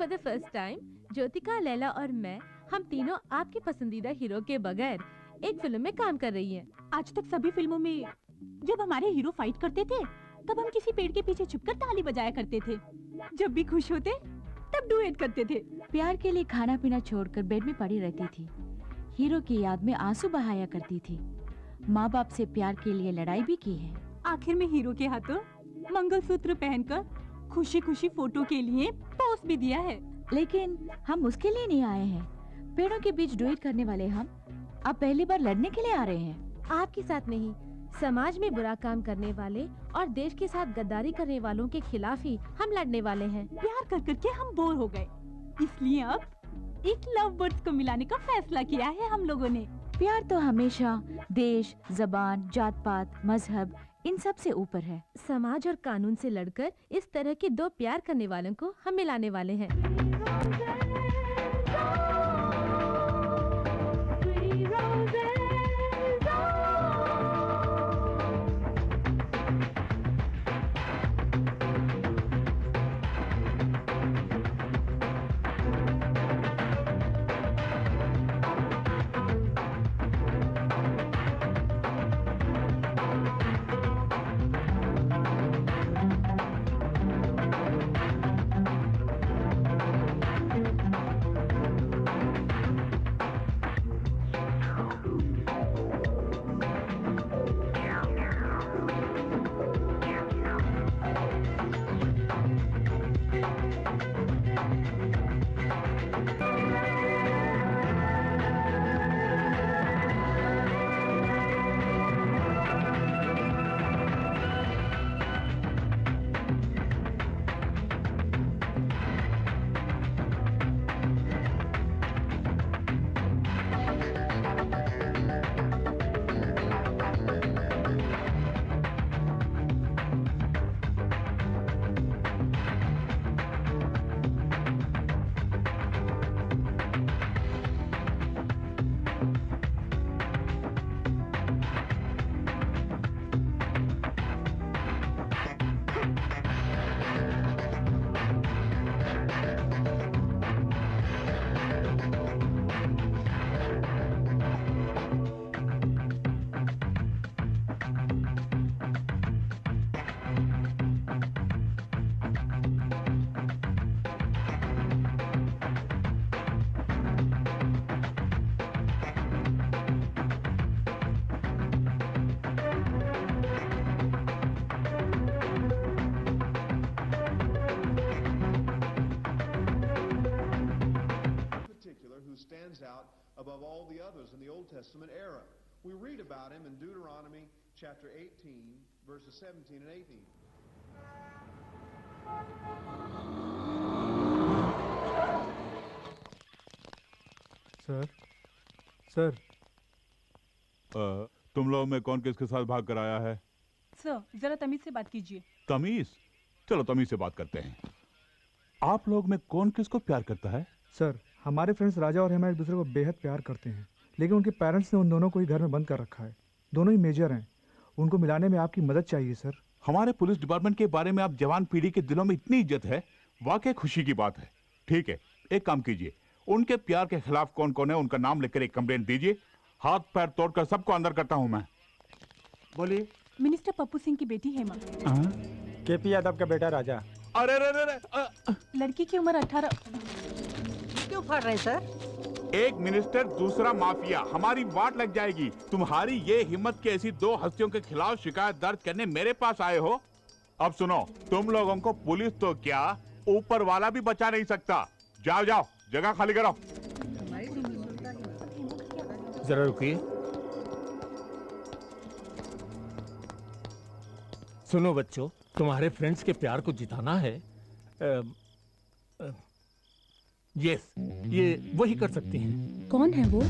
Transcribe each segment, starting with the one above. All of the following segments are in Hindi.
For the first time Jyotika, Laila और मैं, हम तीनों आपकी पसंदीदा हीरो के बगैर एक फिल्म में काम कर रही हैं। आज तक सभी फिल्मों में जब हमारे हीरो फाइट करते थे तब हम किसी पेड़ के पीछे छुपकर ताली बजाया करते थे। जब भी खुश होते तब डुएट करते थे। प्यार के लिए खाना पीना छोड़कर बेड में पड़ी रहती थी। हीरो की याद में आंसू बहाया करती थी। माँ बाप से प्यार के लिए लड़ाई भी की है। आखिर में हीरो के हाथों मंगलसूत्र पहनकर खुशी खुशी फोटो के लिए पोस्ट भी दिया है। लेकिन हम उसके लिए नहीं आए हैं। पेड़ों के बीच डुएट करने वाले हम अब पहली बार लड़ने के लिए आ रहे हैं। आपके साथ नहीं, समाज में बुरा काम करने वाले और देश के साथ गद्दारी करने वालों के खिलाफ ही हम लड़ने वाले हैं। प्यार कर करके हम बोर हो गए, इसलिए अब एक लव बर्ड्स को मिलाने का फैसला किया है हम लोगों ने। प्यार तो हमेशा देश, जबान, जात पात, मजहब इन सब से ऊपर है। समाज और कानून से लड़कर इस तरह के दो प्यार करने वालों को हम मिलाने वाले हैं। Above all the others in the Old Testament era. We read about him in Deuteronomy chapter 18, verses 17 and 18. Sir, तुम लोग में कौन किसके साथ भाग कर आया है? सर, जरा तमीज से बात कीजिए। तमीज? चलो तमीज से बात करते हैं। आप लोग में कौन किसको प्यार करता है? सर, हमारे फ्रेंड्स राजा और हेमा एक दूसरे को बेहद प्यार करते हैं, लेकिन उनके पेरेंट्स ने उन दोनों को ही घर में बंद कर रखा है। दोनों ही मेजर हैं, उनको मिलाने में आपकी मदद चाहिए सर। हमारे पुलिस डिपार्टमेंट के बारे में आप जवान पीढ़ी के दिलों में इतनी इज्जत है, वाकई खुशी की बात है। ठीक है, एक काम कीजिए, उनके प्यार के खिलाफ कौन कौन है उनका नाम लेकर एक कंप्लेंट दीजिए। हाथ पैर तोड़कर सबको अंदर करता हूँ मैं। बोलिए। मिनिस्टर पप्पू सिंह की बेटी हेमा। केपी यादव का बेटा राजा। अरे रे, लड़की की उम्र 18। क्यों फाड़ रहे सर? एक मिनिस्टर, दूसरा माफिया, हमारी वाट लग जाएगी। तुम्हारी ये हिम्मत की ऐसी दो हस्तियों के खिलाफ शिकायत दर्ज करने मेरे पास आए हो? अब सुनो, तुम लोगों को पुलिस तो क्या, ऊपर वाला भी बचा नहीं सकता। जाओ जाओ, जगह खाली करो। जरा रुकिए। सुनो बच्चों, तुम्हारे फ्रेंड्स के प्यार को जिताना है। यस, ये वही कर सकती हैं। कौन है वो?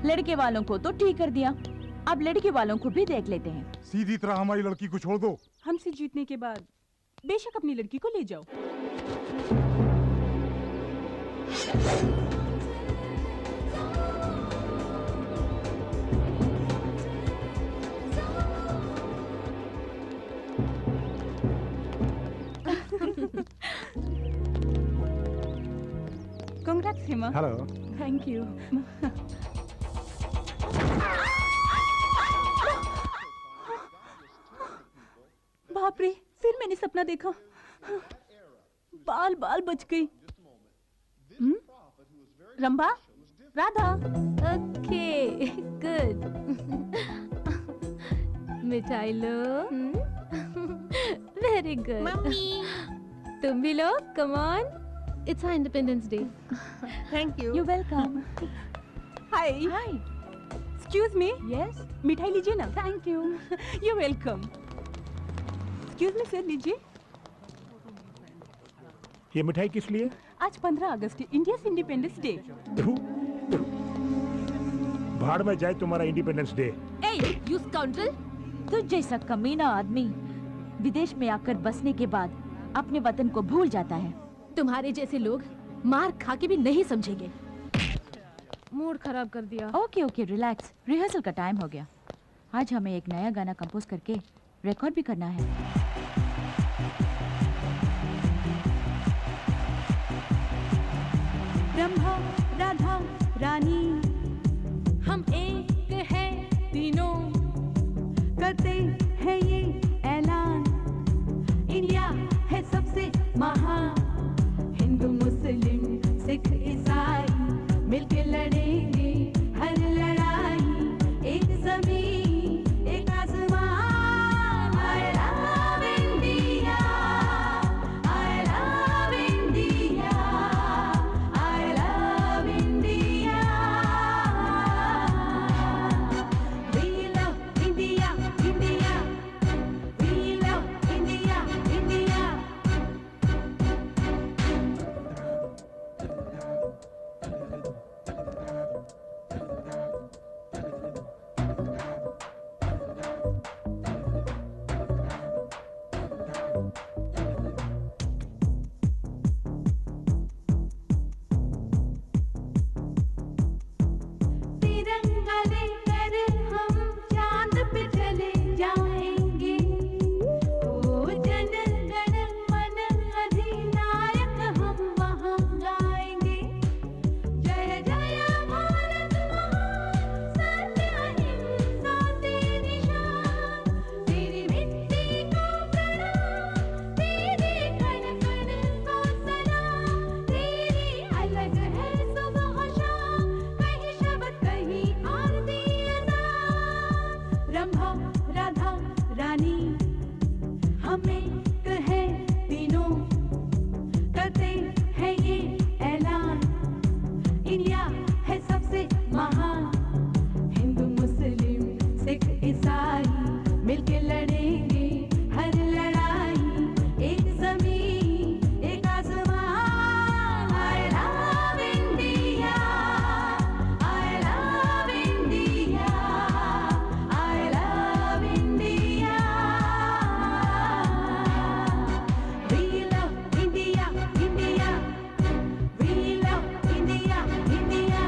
लड़के वालों को तो ठीक कर दिया, अब लड़की वालों को भी देख लेते हैं। सीधी तरह हमारी लड़की को छोड़ दो। हमसे जीतने के बाद बेशक अपनी लड़की को ले जाओ। Congrats, Hima. Hello. Thank you. बाप रे, फिर मैंने सपना देखा। बाल बाल बच गई। रंभा, राधा। Okay, good. मिठाई लो। Very good. मम्मी। तुम भी लो, come on. It's independence day. Thank you. You welcome. Hi. Hi. Excuse me. Yes. मिठाई लीजिए ना। Thank you. You welcome. Excuse me sir, लीजिए। ये मिठाई किस लिए? आज 15 अगस्त है, इंडिया इंडिपेंडेंस डे। भाड़ में जाए तुम्हारा independence day. A, you scoundrel. तुझ जैसा कमीना आदमी विदेश में आकर बसने के बाद अपने वतन को भूल जाता है। तुम्हारे जैसे लोग मार खा के भी नहीं समझेंगे। मूड खराब कर दिया। Okay okay, relax. रिहर्सल का टाइम हो गया। आज हमें एक नया गाना कंपोज करके रिकॉर्ड भी करना है। ब्रह्मा, राधा, रानी, हम एक है तीनों, करते हैं ये ऐलान, इंडिया है सबसे महान। हिंदू, मुस्लिम, सिख, ईसाई मिलके लड़ेंगे हर लड़ाई। एक ज़मीन, एक आसमान। I love India, I love India, I love India. We love India, India. We love India, India. तिरंगा लेकर हम चांद पे चले जाएंगे। ओ जन गण मन अधिनायक हम वहाँ गाएंगे। जय जय भारत महान, सत्य अहिंसा तेरी शान। तेरी मिट्टी को प्रणाम, तेरे कण कण को सलाम। तेरी अलग है सुबह शाम, कहीं शब्द कहीं आरती अज़ान। रंभा, राधा, रानी, हमें कहे तीनों, करते हैं ये ऐलान, इंडिया है सबसे महान। हिंदू, मुस्लिम, सिख, ईसाई मिलके लड़ेंगे हर लड़ाई। एक ज़मीन, एक आसमान। I love India, I love India, I love India. We love India, India. We love India, India.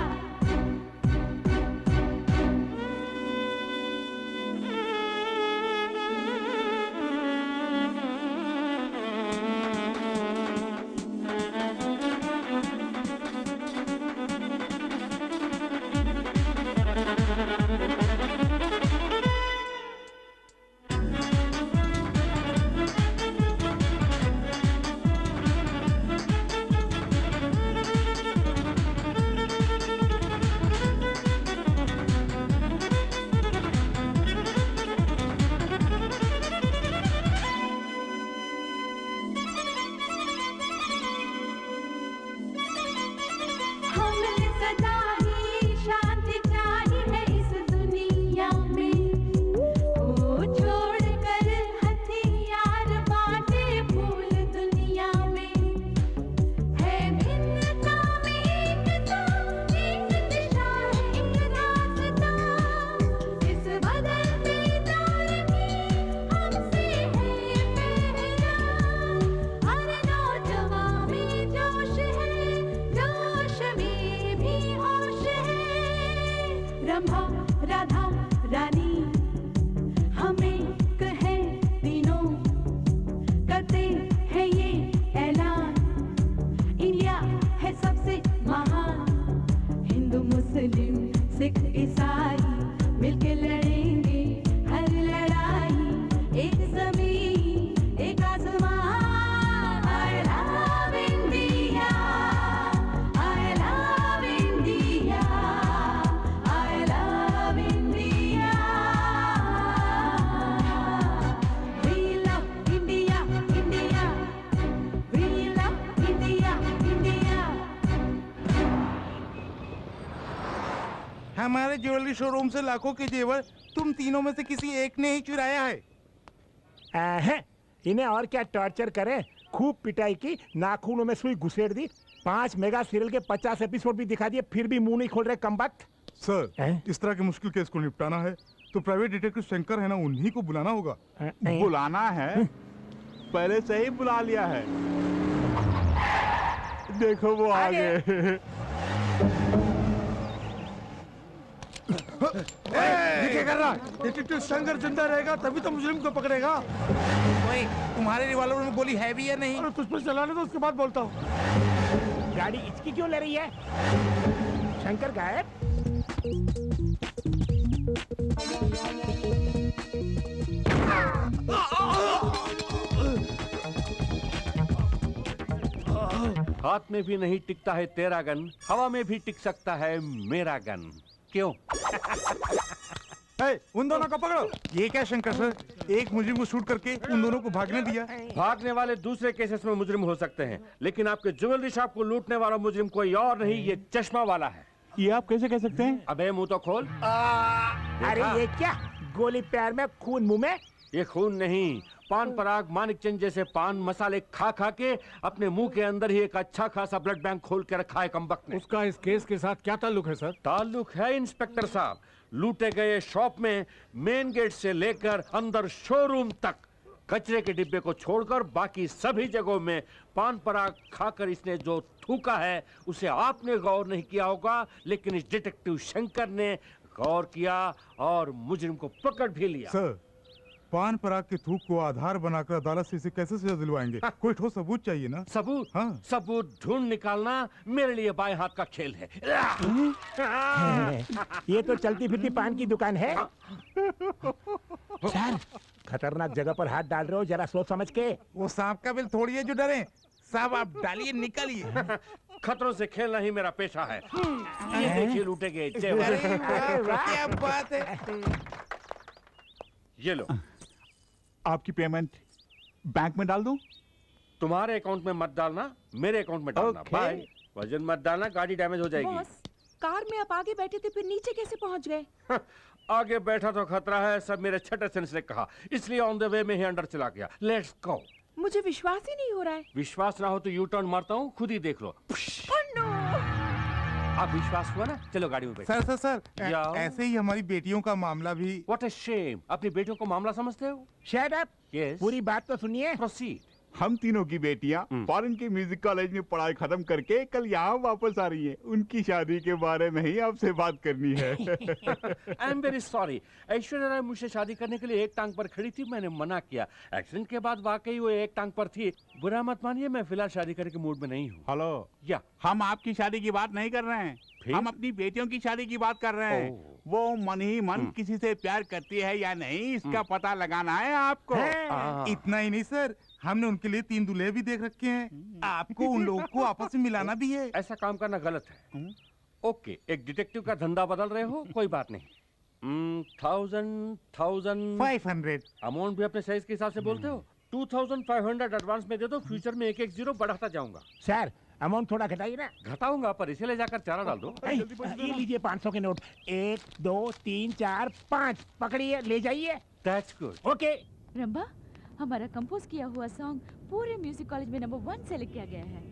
हमारे ज्वेलरी शोरूम से लाखों के जेवर तुम तीनों में से किसी एक ने ही चुराया है। इन्हें और क्या टॉर्चर करें? खूब पिटाई की, नाखूनों में सुई घुसेड़ दी, 5 मेगा सीरियल के 50 एपिसोड भी दिखा दिए, फिर भी मुंह नहीं खोल रहे कमबख्त। सर, इस तरह के मुश्किल केस को निपटाना है तो प्राइवेट डिटेक्टिव शंकर है ना, उन्हीं को बुलाना होगा। बुलाना है? पहले से ही बुला लिया है। देखो वो आ गए। ये क्या कर रहा है? डिटेक्टिव शंकर जिंदा रहेगा तभी तो मुजरिम को पकड़ेगा। ओए, तुम्हारे रिवॉल्वर में गोली है भी या नहीं? अरे तुझ पर चलाने दो, उसके बाद बोलता हूँ। गाड़ी इचकी क्यों ले रही है? शंकर गायब। हाथ में भी नहीं टिकता है तेरा गन, हवा में भी टिक सकता है मेरा गन। क्यों? उन दोनों को पकड़ो। ये क्या शंकर सर, एक मुजरिम को शूट करके उन दोनों को भागने दिया? भागने वाले दूसरे केसेस में मुजरिम हो सकते हैं, लेकिन आपके ज्वेलरी शॉप को लूटने वाला मुजरिम कोई और नहीं, ये चश्मा वाला है। ये आप कैसे कह सकते हैं? अबे मुंह तो खोल। अरे ये क्या, गोली पैर में खून मुंह में? ये खून नहीं, पान पराग मानिकचंद जैसे पान मसाले खा खा के अपने मुंह के अंदर ही एक अच्छा खासा ब्लड बैंक खोल के रखा है कमबख्त ने। उसका इस केस के साथ क्या ताल्लुक है सर? ताल्लुक है इंस्पेक्टर साहब, लूटे गए शॉप में मेन गेट से लेकर अंदर शोरूम तक कचरे के डिब्बे को छोड़कर बाकी सभी जगहों में पान पराग खाकर इसने जो थूका है उसे आपने गौर नहीं किया होगा, लेकिन इस डिटेक्टिव शंकर ने गौर किया और मुजरिम को पकड़ भी लिया। सर, पान पराग के थूक को आधार बनाकर अदालत से इसे कैसे सजा दिलवाएंगे? कोई ठोस सबूत चाहिए ना। सबूत? हाँ। सबूत ढूंढ निकालना मेरे लिए बाएं हाथ का खेल है। ये तो चलती फिरती पान की दुकान है। सर, खतरनाक जगह पर हाथ डाल रहे हो, जरा सोच समझ के। वो सांप का बिल थोड़ी है जो डरे। साहब आप डालिए, निकालिए। खतरों से खेलना ही मेरा पेशा है। ये देखिए लूटे गए जेवर। क्या बात है। ये लो। आपकी पेमेंट बैंक में डाल दूं? तुम्हारे अकाउंट में मत डालना, मेरे अकाउंट में डालना। बाय। वजन मत डालना, गाड़ी डैमेज हो जाएगी। बॉस, कार में आप आगे बैठे थे, फिर नीचे कैसे पहुंच गए? आगे बैठा तो खतरा है, सब मेरे छठे सेंस ने कहा, इसलिए ऑन द वे में ही अंदर चला गया। Let's go. मुझे विश्वास ही नहीं हो रहा है। विश्वास ना हो तो यू टर्न मारता हूँ, खुद ही देख लो। अब विश्वास हुआ ना? चलो गाड़ी में बैठो। सर सर सर, ऐसे ही हमारी बेटियों का मामला भी। व्हाट अ शेम, अपनी बेटियों को मामला समझते हो? Shut up. यस, पूरी बात तो सुनिए। प्रोसीड। हम तीनों की बेटियां फॉरेन के म्यूजिक कॉलेज में पढ़ाई खत्म करके कल यहाँ वापस आ रही हैं। उनकी शादी के बारे में ही आपसे बात करनी है। I am very sorry, Aishwarya Rai मुझसे शादी करने के लिए एक टांग पर खड़ी थी, मैंने मना किया। एक्सीडेंट के बाद वाकई वो एक टांग पर थी। बुरा मत मानिए, मैं फिलहाल शादी करने के मूड में नहीं हूँ। हेलो, या हम आपकी शादी की बात नहीं कर रहे हैं, हम अपनी बेटियों की शादी की बात कर रहे हैं। वो मन ही मन किसी से प्यार करती है या नहीं, इसका पता लगाना है आपको। इतना ही नहीं सर, हमने उनके लिए 3 दूल्हे भी देख रखे हैं। आपको उन लोगों को आपस में मिलाना भी है। ऐसा काम करना गलत है। ओके, एक डिटेक्टिव का धंधा बदल रहे हो, कोई बात नहीं। 500 अमाउंट भी अपने साइज के हिसाब से बोलते हो। 2500 एडवांस में दे दो, फ्यूचर में एक 0 बढ़ाता जाऊंगा। सर, अमाउंट थोड़ा घटाइए ना। घटाऊंगा, पर इसे ले जाकर चारा डाल दो। ये लीजिए 500 के नोट। 1 2 3 4 5 पकड़िए, ले जाइए। That's good. ओके। रंबा, हमारा कंपोज किया हुआ सॉन्ग पूरे म्यूजिक कॉलेज में नंबर 1 सेलेक्ट किया गया है।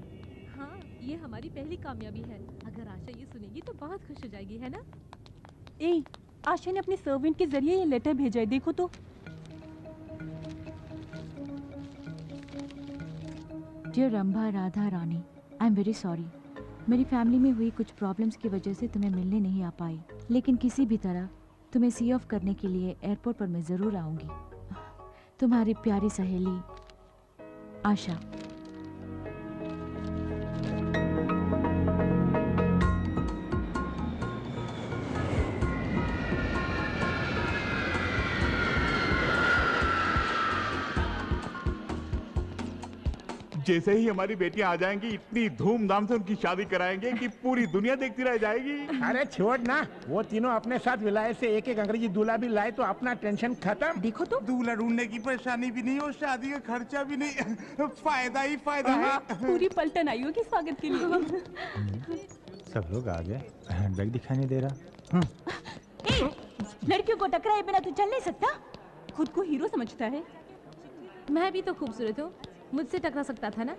हाँ, ये हमारी पहली कामयाबी है। अगर आशा ये सुनेगी तो बहुत खुश हो जाएगी, है ना? ए, आशा ने अपने सर्वेंट के जरिए ये लेटर भेजा है, देखो तो। Dear Rambha Radha Rani, I am very sorry. मेरी फैमिली में हुई कुछ प्रॉब्लम्स की वजह से तुम्हें मिलने नहीं आ पाई, लेकिन किसी भी तरह तुम्हें सी ऑफ करने के लिए एयरपोर्ट पर मैं ज़रूर आऊँगी। तुम्हारी प्यारी सहेली आशा। जैसे ही हमारी बेटियां आ जाएंगी, इतनी धूमधाम से उनकी शादी कराएंगे कि पूरी दुनिया देखती रह जाएगी। अरे छोड़ ना, वो तीनों अपने साथ विलायत से एक अंग्रेजी दूल्हा भी लाए तो अपना टेंशन खत्म। देखो तो, दूल्हा ढूंढने की परेशानी भी नहीं और शादी का खर्चा भी नहीं। फायदा ही फायदा है। पूरी पलटन आई होगी स्वागत के लिए। सब लोग आ गए। हैंडबैग दिखाई नहीं दे रहा। लड़कियों को टकराए बिना तू चल नहीं सकता? खुद को हीरो समझता है। मैं भी तो खूबसूरत हूँ, मुझसे टकरा सकता था ना।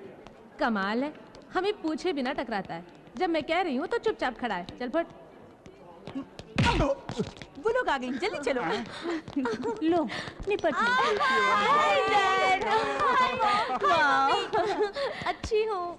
कमाल है, हमें पूछे बिना टकराता है। जब मैं कह रही हूँ तो चुपचाप खड़ा है। चल फट। वो लोग आ गई, जल्दी चलो। लो निपट अच्छी हो।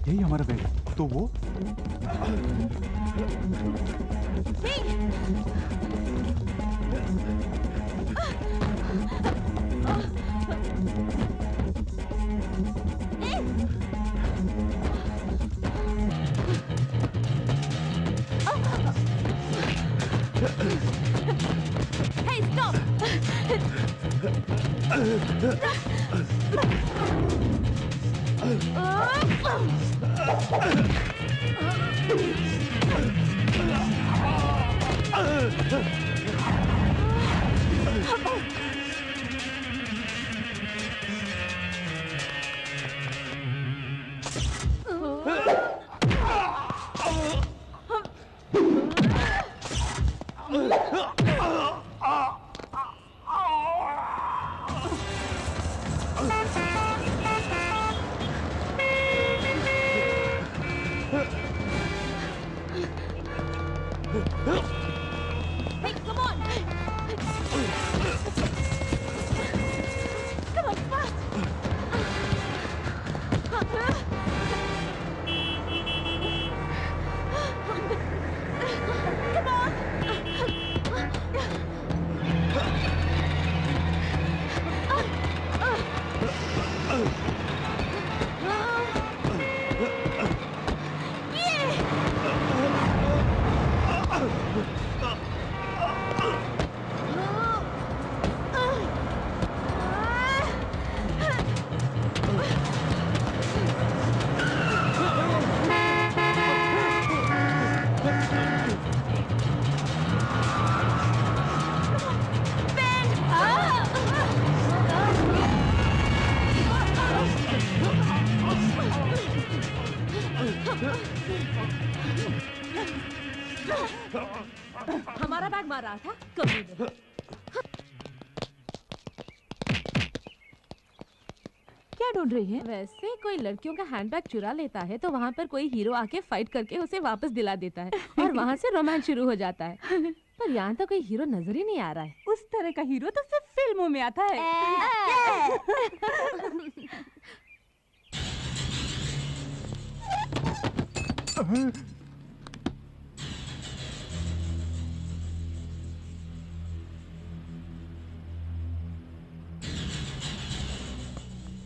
यही हमारा बैग है। तो वो Hey, stop! Hey, come on! Come on, fast! Come on! हमारा बैग मार रहा था कभी। क्या ढूंढ रही है? वैसे कोई लड़कियों का हैंडबैग चुरा लेता है तो वहाँ पर कोई हीरो आके फाइट करके उसे वापस दिला देता है और वहाँ से रोमांस शुरू हो जाता है। पर यहाँ तो कोई हीरो नजर ही नहीं आ रहा है। उस तरह का हीरो तो सिर्फ फिल्मों में आता है।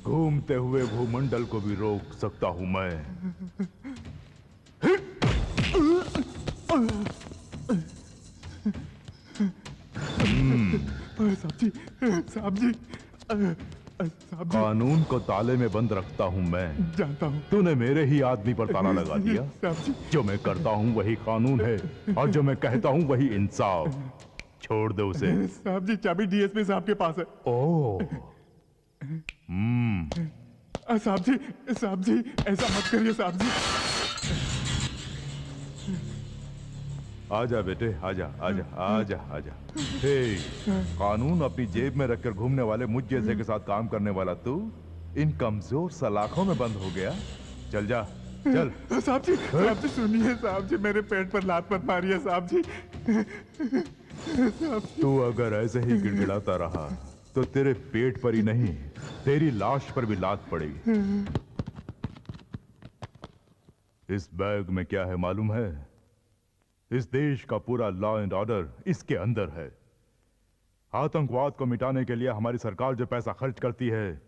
घूमते हुए भूमंडल को भी रोक सकता हूं मैं। साहब जी, कानून को ताले में बंद रखता हूं मैं। जानता हूं। तूने मेरे ही आदमी पर ताला लगा दिया। जो मैं करता हूं वही कानून है और जो मैं कहता हूं वही इंसाफ। छोड़ दो उसे। साहब जी, चाबी डीएसपी साहब के पास है। ओह, साहब जी ऐसा मत करिए साहब जी। आजा बेटे, आजा आजा आजा आजा। हे, कानून अपनी जेब में रखकर घूमने वाले मुझ जैसे के साथ काम करने वाला तू इन कमजोर सलाखों में बंद हो गया। चल जा, चल। साहब जी सुनिए साहब जी, मेरे पेट पर लात मत मारिए साहब जी। तू अगर ऐसे ही गिड़गिड़ाता रहा तो तेरे पेट पर ही नहीं, तेरी लाश पर भी लात पड़ेगी। इस बैग में क्या है मालूम है? इस देश का पूरा लॉ एंड ऑर्डर इसके अंदर है। आतंकवाद को मिटाने के लिए हमारी सरकार जो पैसा खर्च करती है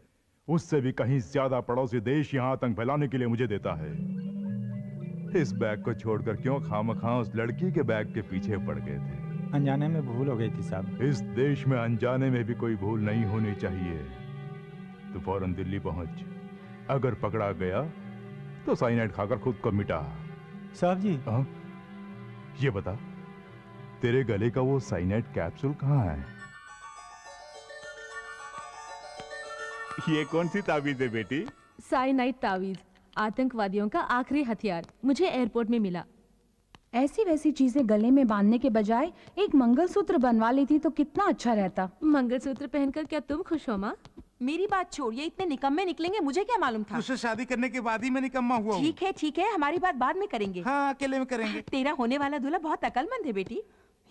उससे भी कहीं ज्यादा पड़ोसी देश यहां आतंक फैलाने के लिए मुझे देता है। इस बैग को छोड़कर क्यों खामखा उस लड़की के बैग के पीछे पड़ गए थे? अनजाने में भूल हो गई थी साहब। इस देश में अनजाने में भी कोई भूल नहीं होनी चाहिए। तो फौरन दिल्ली पहुंच, अगर पकड़ा गया तो साइनाइड खाकर खुद को मिटा। साहब जी। हाँ? ये बता, तेरे गले का वो साइनाइड कैप्सूल कहाँ है? ये कौन सी ताबीज है बेटी? साइनाइड तावीज, आतंकवादियों का आखिरी हथियार, मुझे एयरपोर्ट में मिला। ऐसी वैसी चीजें गले में बांधने के बजाय एक मंगलसूत्र बनवा लेती तो कितना अच्छा रहता। मंगलसूत्र पहनकर क्या तुम खुश हो माँ? मेरी बात छोड़, ये इतने निकम्मे निकलेंगे मुझे क्या मालूम था। उससे शादी करने के बाद ही मैं निकम्मा हुआ हूँ। ठीक है, हमारी बात बाद में करेंगे। हाँ, अकेले में करेंगे। तेरा होने वाला दूल्हा बहुत अकलमंद है बेटी।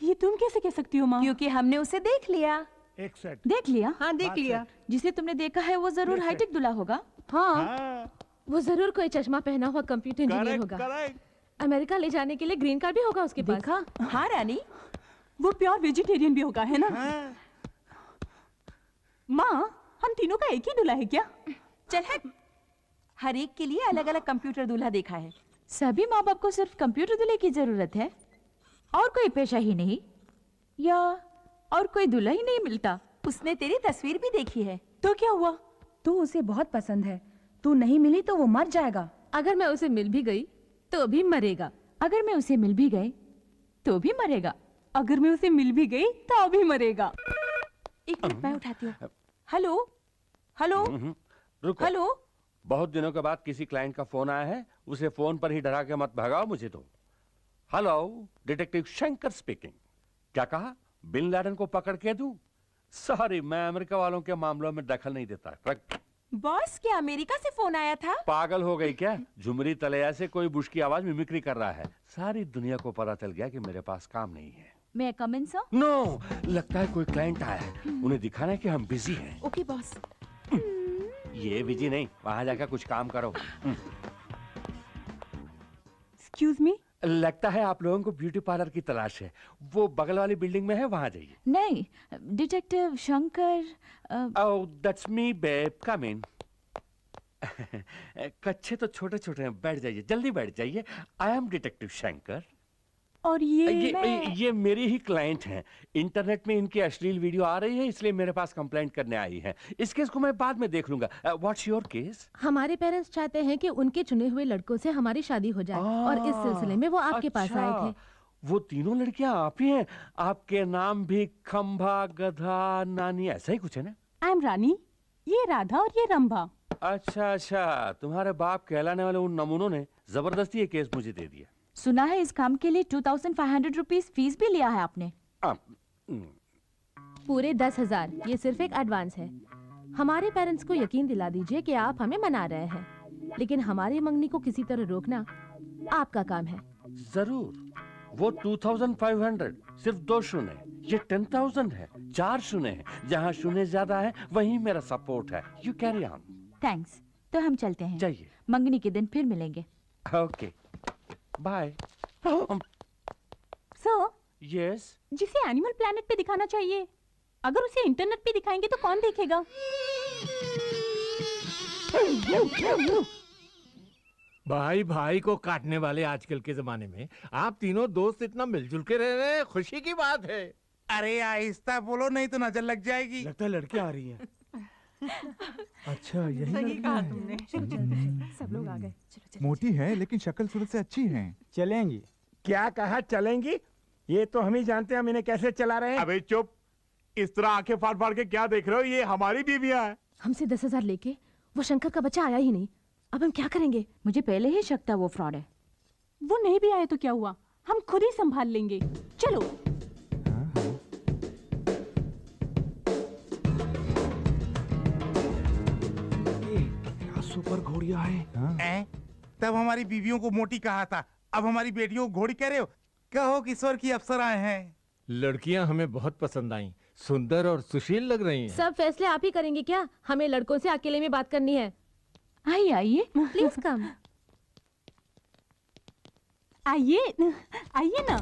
ये तुम कैसे कह सकती हो माँ? क्योंकि हमने उसे देख लिया। एक सेट देख लिया? हाँ, देख लिया। जिसे तुमने देखा है वो जरूर हाईटेक दूल्हा होगा। हाँ, वो जरूर कोई चश्मा पहना हुआ कंप्यूटर इंजीनियर होगा। अमेरिका ले जाने के लिए ग्रीन कार्ड भी होगा उसके पास। देखा? हाँ रानी, वो प्योर वेजिटेरियन भी होगा, है ना? माँ, हम तीनों का एक ही दूल्हा है क्या? चल है, हर एक के लिए अलग अलग कंप्यूटर दूल्हा देखा है। सभी माँ बाप को सिर्फ कंप्यूटर दूल्हे की जरूरत है और कोई पेशा ही नहीं, या और कोई दूल्हा ही नहीं मिलता। उसने तेरी तस्वीर भी देखी है। तो क्या हुआ? तू उसे बहुत पसंद है, तू नहीं मिली तो वो मर जाएगा। अगर मैं उसे मिल भी गई तो भी मरेगा। अगर मैं उसे मिल भी गई तो भी मरेगा। अगर मैं उसे मिल भी गई तो भी मरेगा। एक मिनट, मैं उठाती हूँ। हेलो हेलो रुको। हेलो, बहुत दिनों के बाद किसी क्लाइंट का फोन आया है, उसे फोन पर ही डरा के मत भगाओ मुझे तो। Hello, detective Shankar speaking. क्या कहा? बिन लादेन को पकड़ के दूं? सॉरी, मैं अमेरिका वालों के मामलों में दखल नहीं देता। बॉस, क्या अमेरिका से फोन आया था? पागल हो गई क्या? झुमरी तलैया से कोई बुश की आवाज मिमिक्री कर रहा है। सारी दुनिया को पता चल गया कि मेरे पास काम नहीं है। मैं कम इन सर? नो, लगता है कोई क्लाइंट आया है, उन्हें दिखाना है कि हम बिजी हैं। Okay boss. ये बिजी नहीं, वहां जाकर कुछ काम करो। एक्सक्यूज मी, लगता है आप लोगों को ब्यूटी पार्लर की तलाश है। वो बगल वाली बिल्डिंग में है, वहां जाइए। नहीं, detective Shankar. Oh, that's me babe, come in. कच्चे तो छोटे छोटे हैं, बैठ जाइए, जल्दी बैठ जाइए। I am detective Shankar. और ये मेरी ही क्लाइंट हैं। इंटरनेट में इनकी अश्लील वीडियो आ रही है, इसलिए मेरे पास कंप्लेंट करने आई है। इस केस को मैं बाद में देख लूंगा। What's your case? हमारे पेरेंट्स चाहते हैं कि उनके चुने हुए लड़कों से हमारी शादी हो जाए, और इस सिलसिले में वो आपके पास आए थे। वो तीनों लड़कियां आप ही हैं? आपके नाम भी खंभा, गधा, नानी, ऐसा ही कुछ है ना? आई एम रानी, ये राधा और ये रंभा। अच्छा, तुम्हारे बाप कहलाने वाले उन नमूनों ने जबरदस्ती ये केस मुझे दे दिया। सुना है इस काम के लिए 2500 रुपीज फीस भी लिया है आपने। पूरे 10,000, ये सिर्फ एक एडवांस है। हमारे पेरेंट्स को यकीन दिला दीजिए कि आप हमें मना रहे हैं, लेकिन हमारी मंगनी को किसी तरह रोकना आपका काम है। जरूर। वो 2500 सिर्फ 2 शून्य, ये 10,000 है, 4 शून्य है। जहाँ शून्य ज्यादा है वहीं मेरा सपोर्ट है। You carry on. थैंक्स। तो हम चलते हैं। जाइए। मंगनी के दिन फिर मिलेंगे। Okay, bye. सो यस, जिसे एनिमल प्लैनेट पे दिखाना चाहिए, अगर उसे इंटरनेट पे दिखाएंगे तो कौन देखेगा? भाई भाई को काटने वाले आजकल के जमाने में आप तीनों दोस्त इतना मिलजुल के रह रहे हैं, खुशी की बात है। अरे आहिस्ता बोलो, नहीं तो नजर लग जाएगी। लगता है लड़की आ रही है। अच्छा, यही लड़की है। सब लोग आ गए। मोटी है लेकिन शक्ल सूरत से अच्छी है। चलेंगी? क्या कहा चलेंगी? ये तो हम ही जानते हैं हम इन्हें कैसे चला रहे हैं। अबे चुप, इस तरह आंखें फाड़ फाड़ के क्या देख रहे हो? ये हमारी बीवियां हैं। हमसे 10,000 लेके वो शंकर का बच्चा आया ही नहीं, अब हम क्या करेंगे? मुझे पहले ही शक था वो फ्रॉड है। वो नहीं भी आए तो क्या हुआ, हम खुद ही संभाल लेंगे। चलो। सुपर घोड़िया है। तब हमारी बीवियों को मोटी कहा था, अब हमारी बेटियों को घोड़ी कह रहे हो? कहो किशोर की अप्सराएं हैं। लड़कियां हमें बहुत पसंद आई, सुंदर और सुशील लग रही हैं। सब फैसले आप ही करेंगे क्या? हमें लड़कों से अकेले में बात करनी है। आइए आइए, प्लीज कम। आइए आइए ना।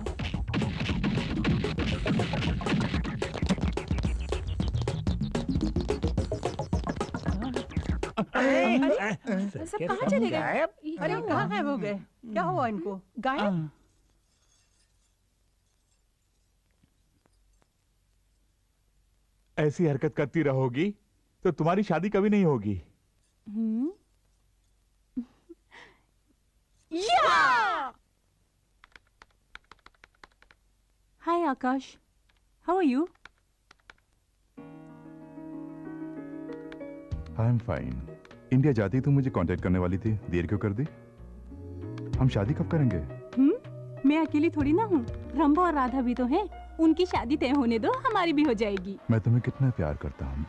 सब कहाँ चले गए? अरे कहाँ गायब हो गए? क्या हुआ इनको? गायब? ऐसी हरकत करती रहोगी तो तुम्हारी शादी कभी नहीं होगी। Hi Akash, how are you? I am fine. India जाती तो मुझे कांटेक्ट करने वाली थी, देर क्यों कर दी? हम शादी कब करेंगे? मैं अकेली थोड़ी ना हूँ, रंभा और राधा भी तो हैं। उनकी शादी तय होने दो, हमारी भी हो जाएगी। मैं तुम्हें कितना प्यार करता हूँ।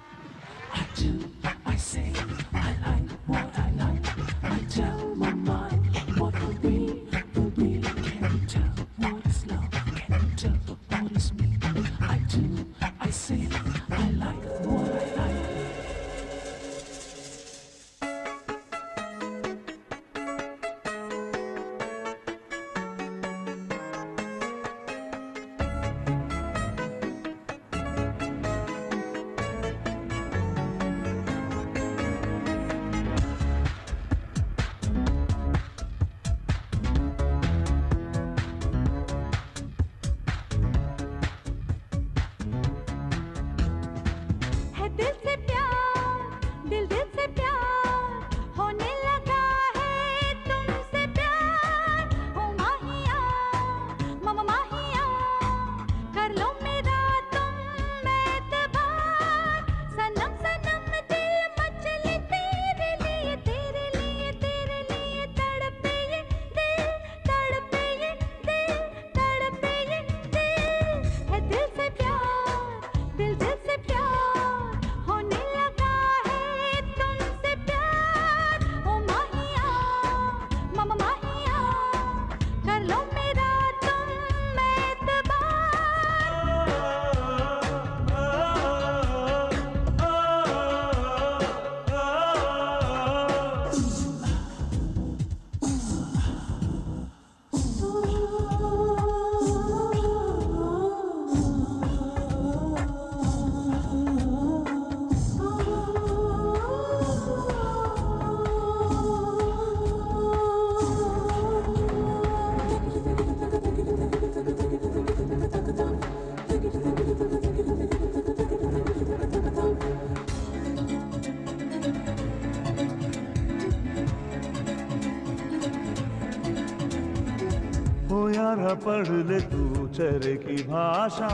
पढ़ ले तू चेहरे की भाषा,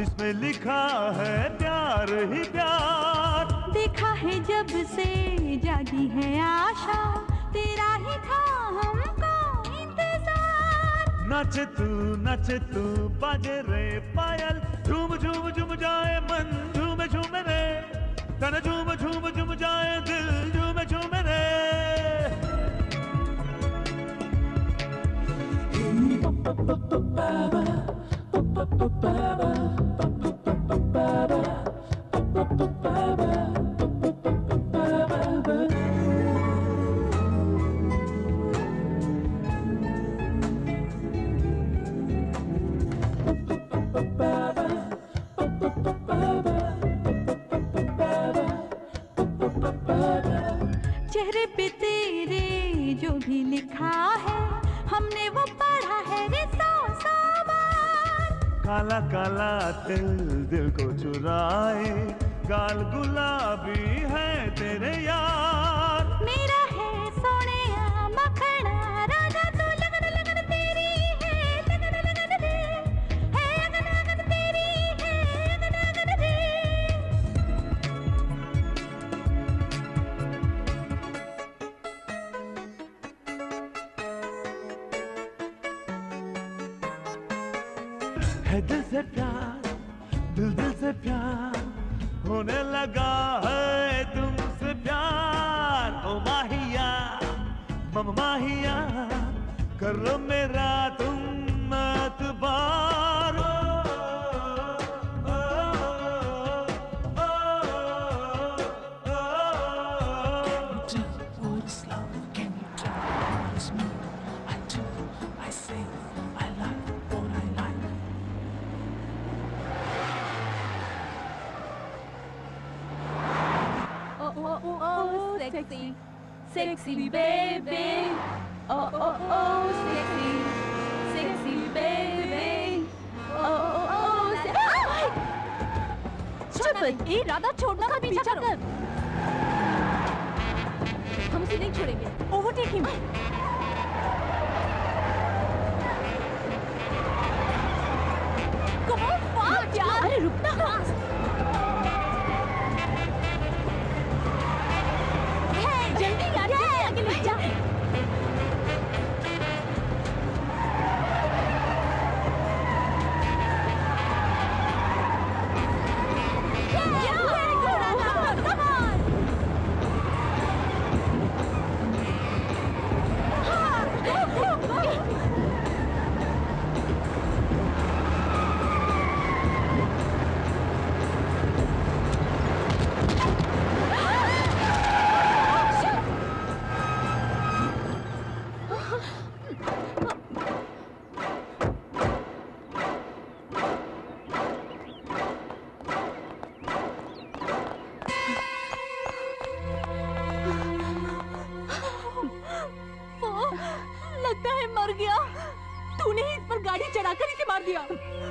इसमें लिखा है प्यार ही प्यार। देखा है जब से जागी है आशा, तेरा ही था हमको इंतजार। नच तू बाजे रे पायल, झूम झूम झूम जाए मन, झूम झूम रे तन, झूम झूम झूम जाए दिल, झूम झूम रे। चेहरे पे तेरे जो भी लिखा है, हमने वो पढ़ा है रे 100 बार। काला काला तिल दिल को चुराए, गाल गुलाबी है तेरे यार। मेरा है सोनिया मखना राजा, तू लगन लगन तेरी है, लगन लगन दे है, लगन लगन तेरी है, लगन लगन दे। है दिल से प्यार, दिल से प्यार, होने लगा है तुमसे प्यार। ओ माहिया माहिया, कर लो मेरा तुम एतबार। Sexy, sexy baby. Oh, oh, oh, sexy, sexy baby. Oh, oh, oh, sexy. stupid! ए राधा छोड़ना मत, पीछा पीछा कर। हम उसे नहीं छोड़ेंगे। Overtake him. Come on fast यार। अरे रुकना। जल्दी यार, जल्दी आगे ले जा। लगता है मर गया। तूने ही इस पर गाड़ी चढ़ाकर इसे मार दिया।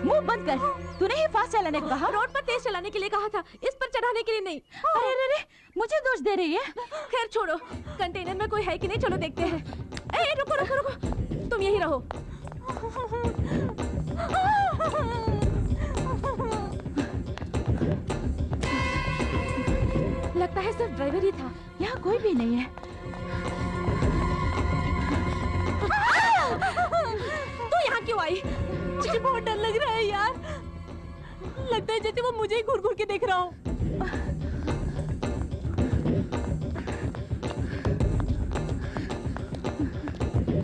मुंह बंद कर। तूने ही फास्ट चलाने को कहा। रोड पर तेज चलाने के लिए कहा था, इस पर चढ़ाने के लिए नहीं। अरे अरे अरे, मुझे दोष दे रही है। खैर छोड़ो, कंटेनर में कोई है कि नहीं, चलो देखते हैं। ए रुको रुको रुको, तुम यहीं रहो। लगता है सिर्फ ड्राइवर ही था, यहाँ कोई भी नहीं है। तू यहाँ क्यों आई? मुझे बहुत डर लग रहा है यार। लगता है जैसे वो मुझे ही घूर घूर के देख रहा हो।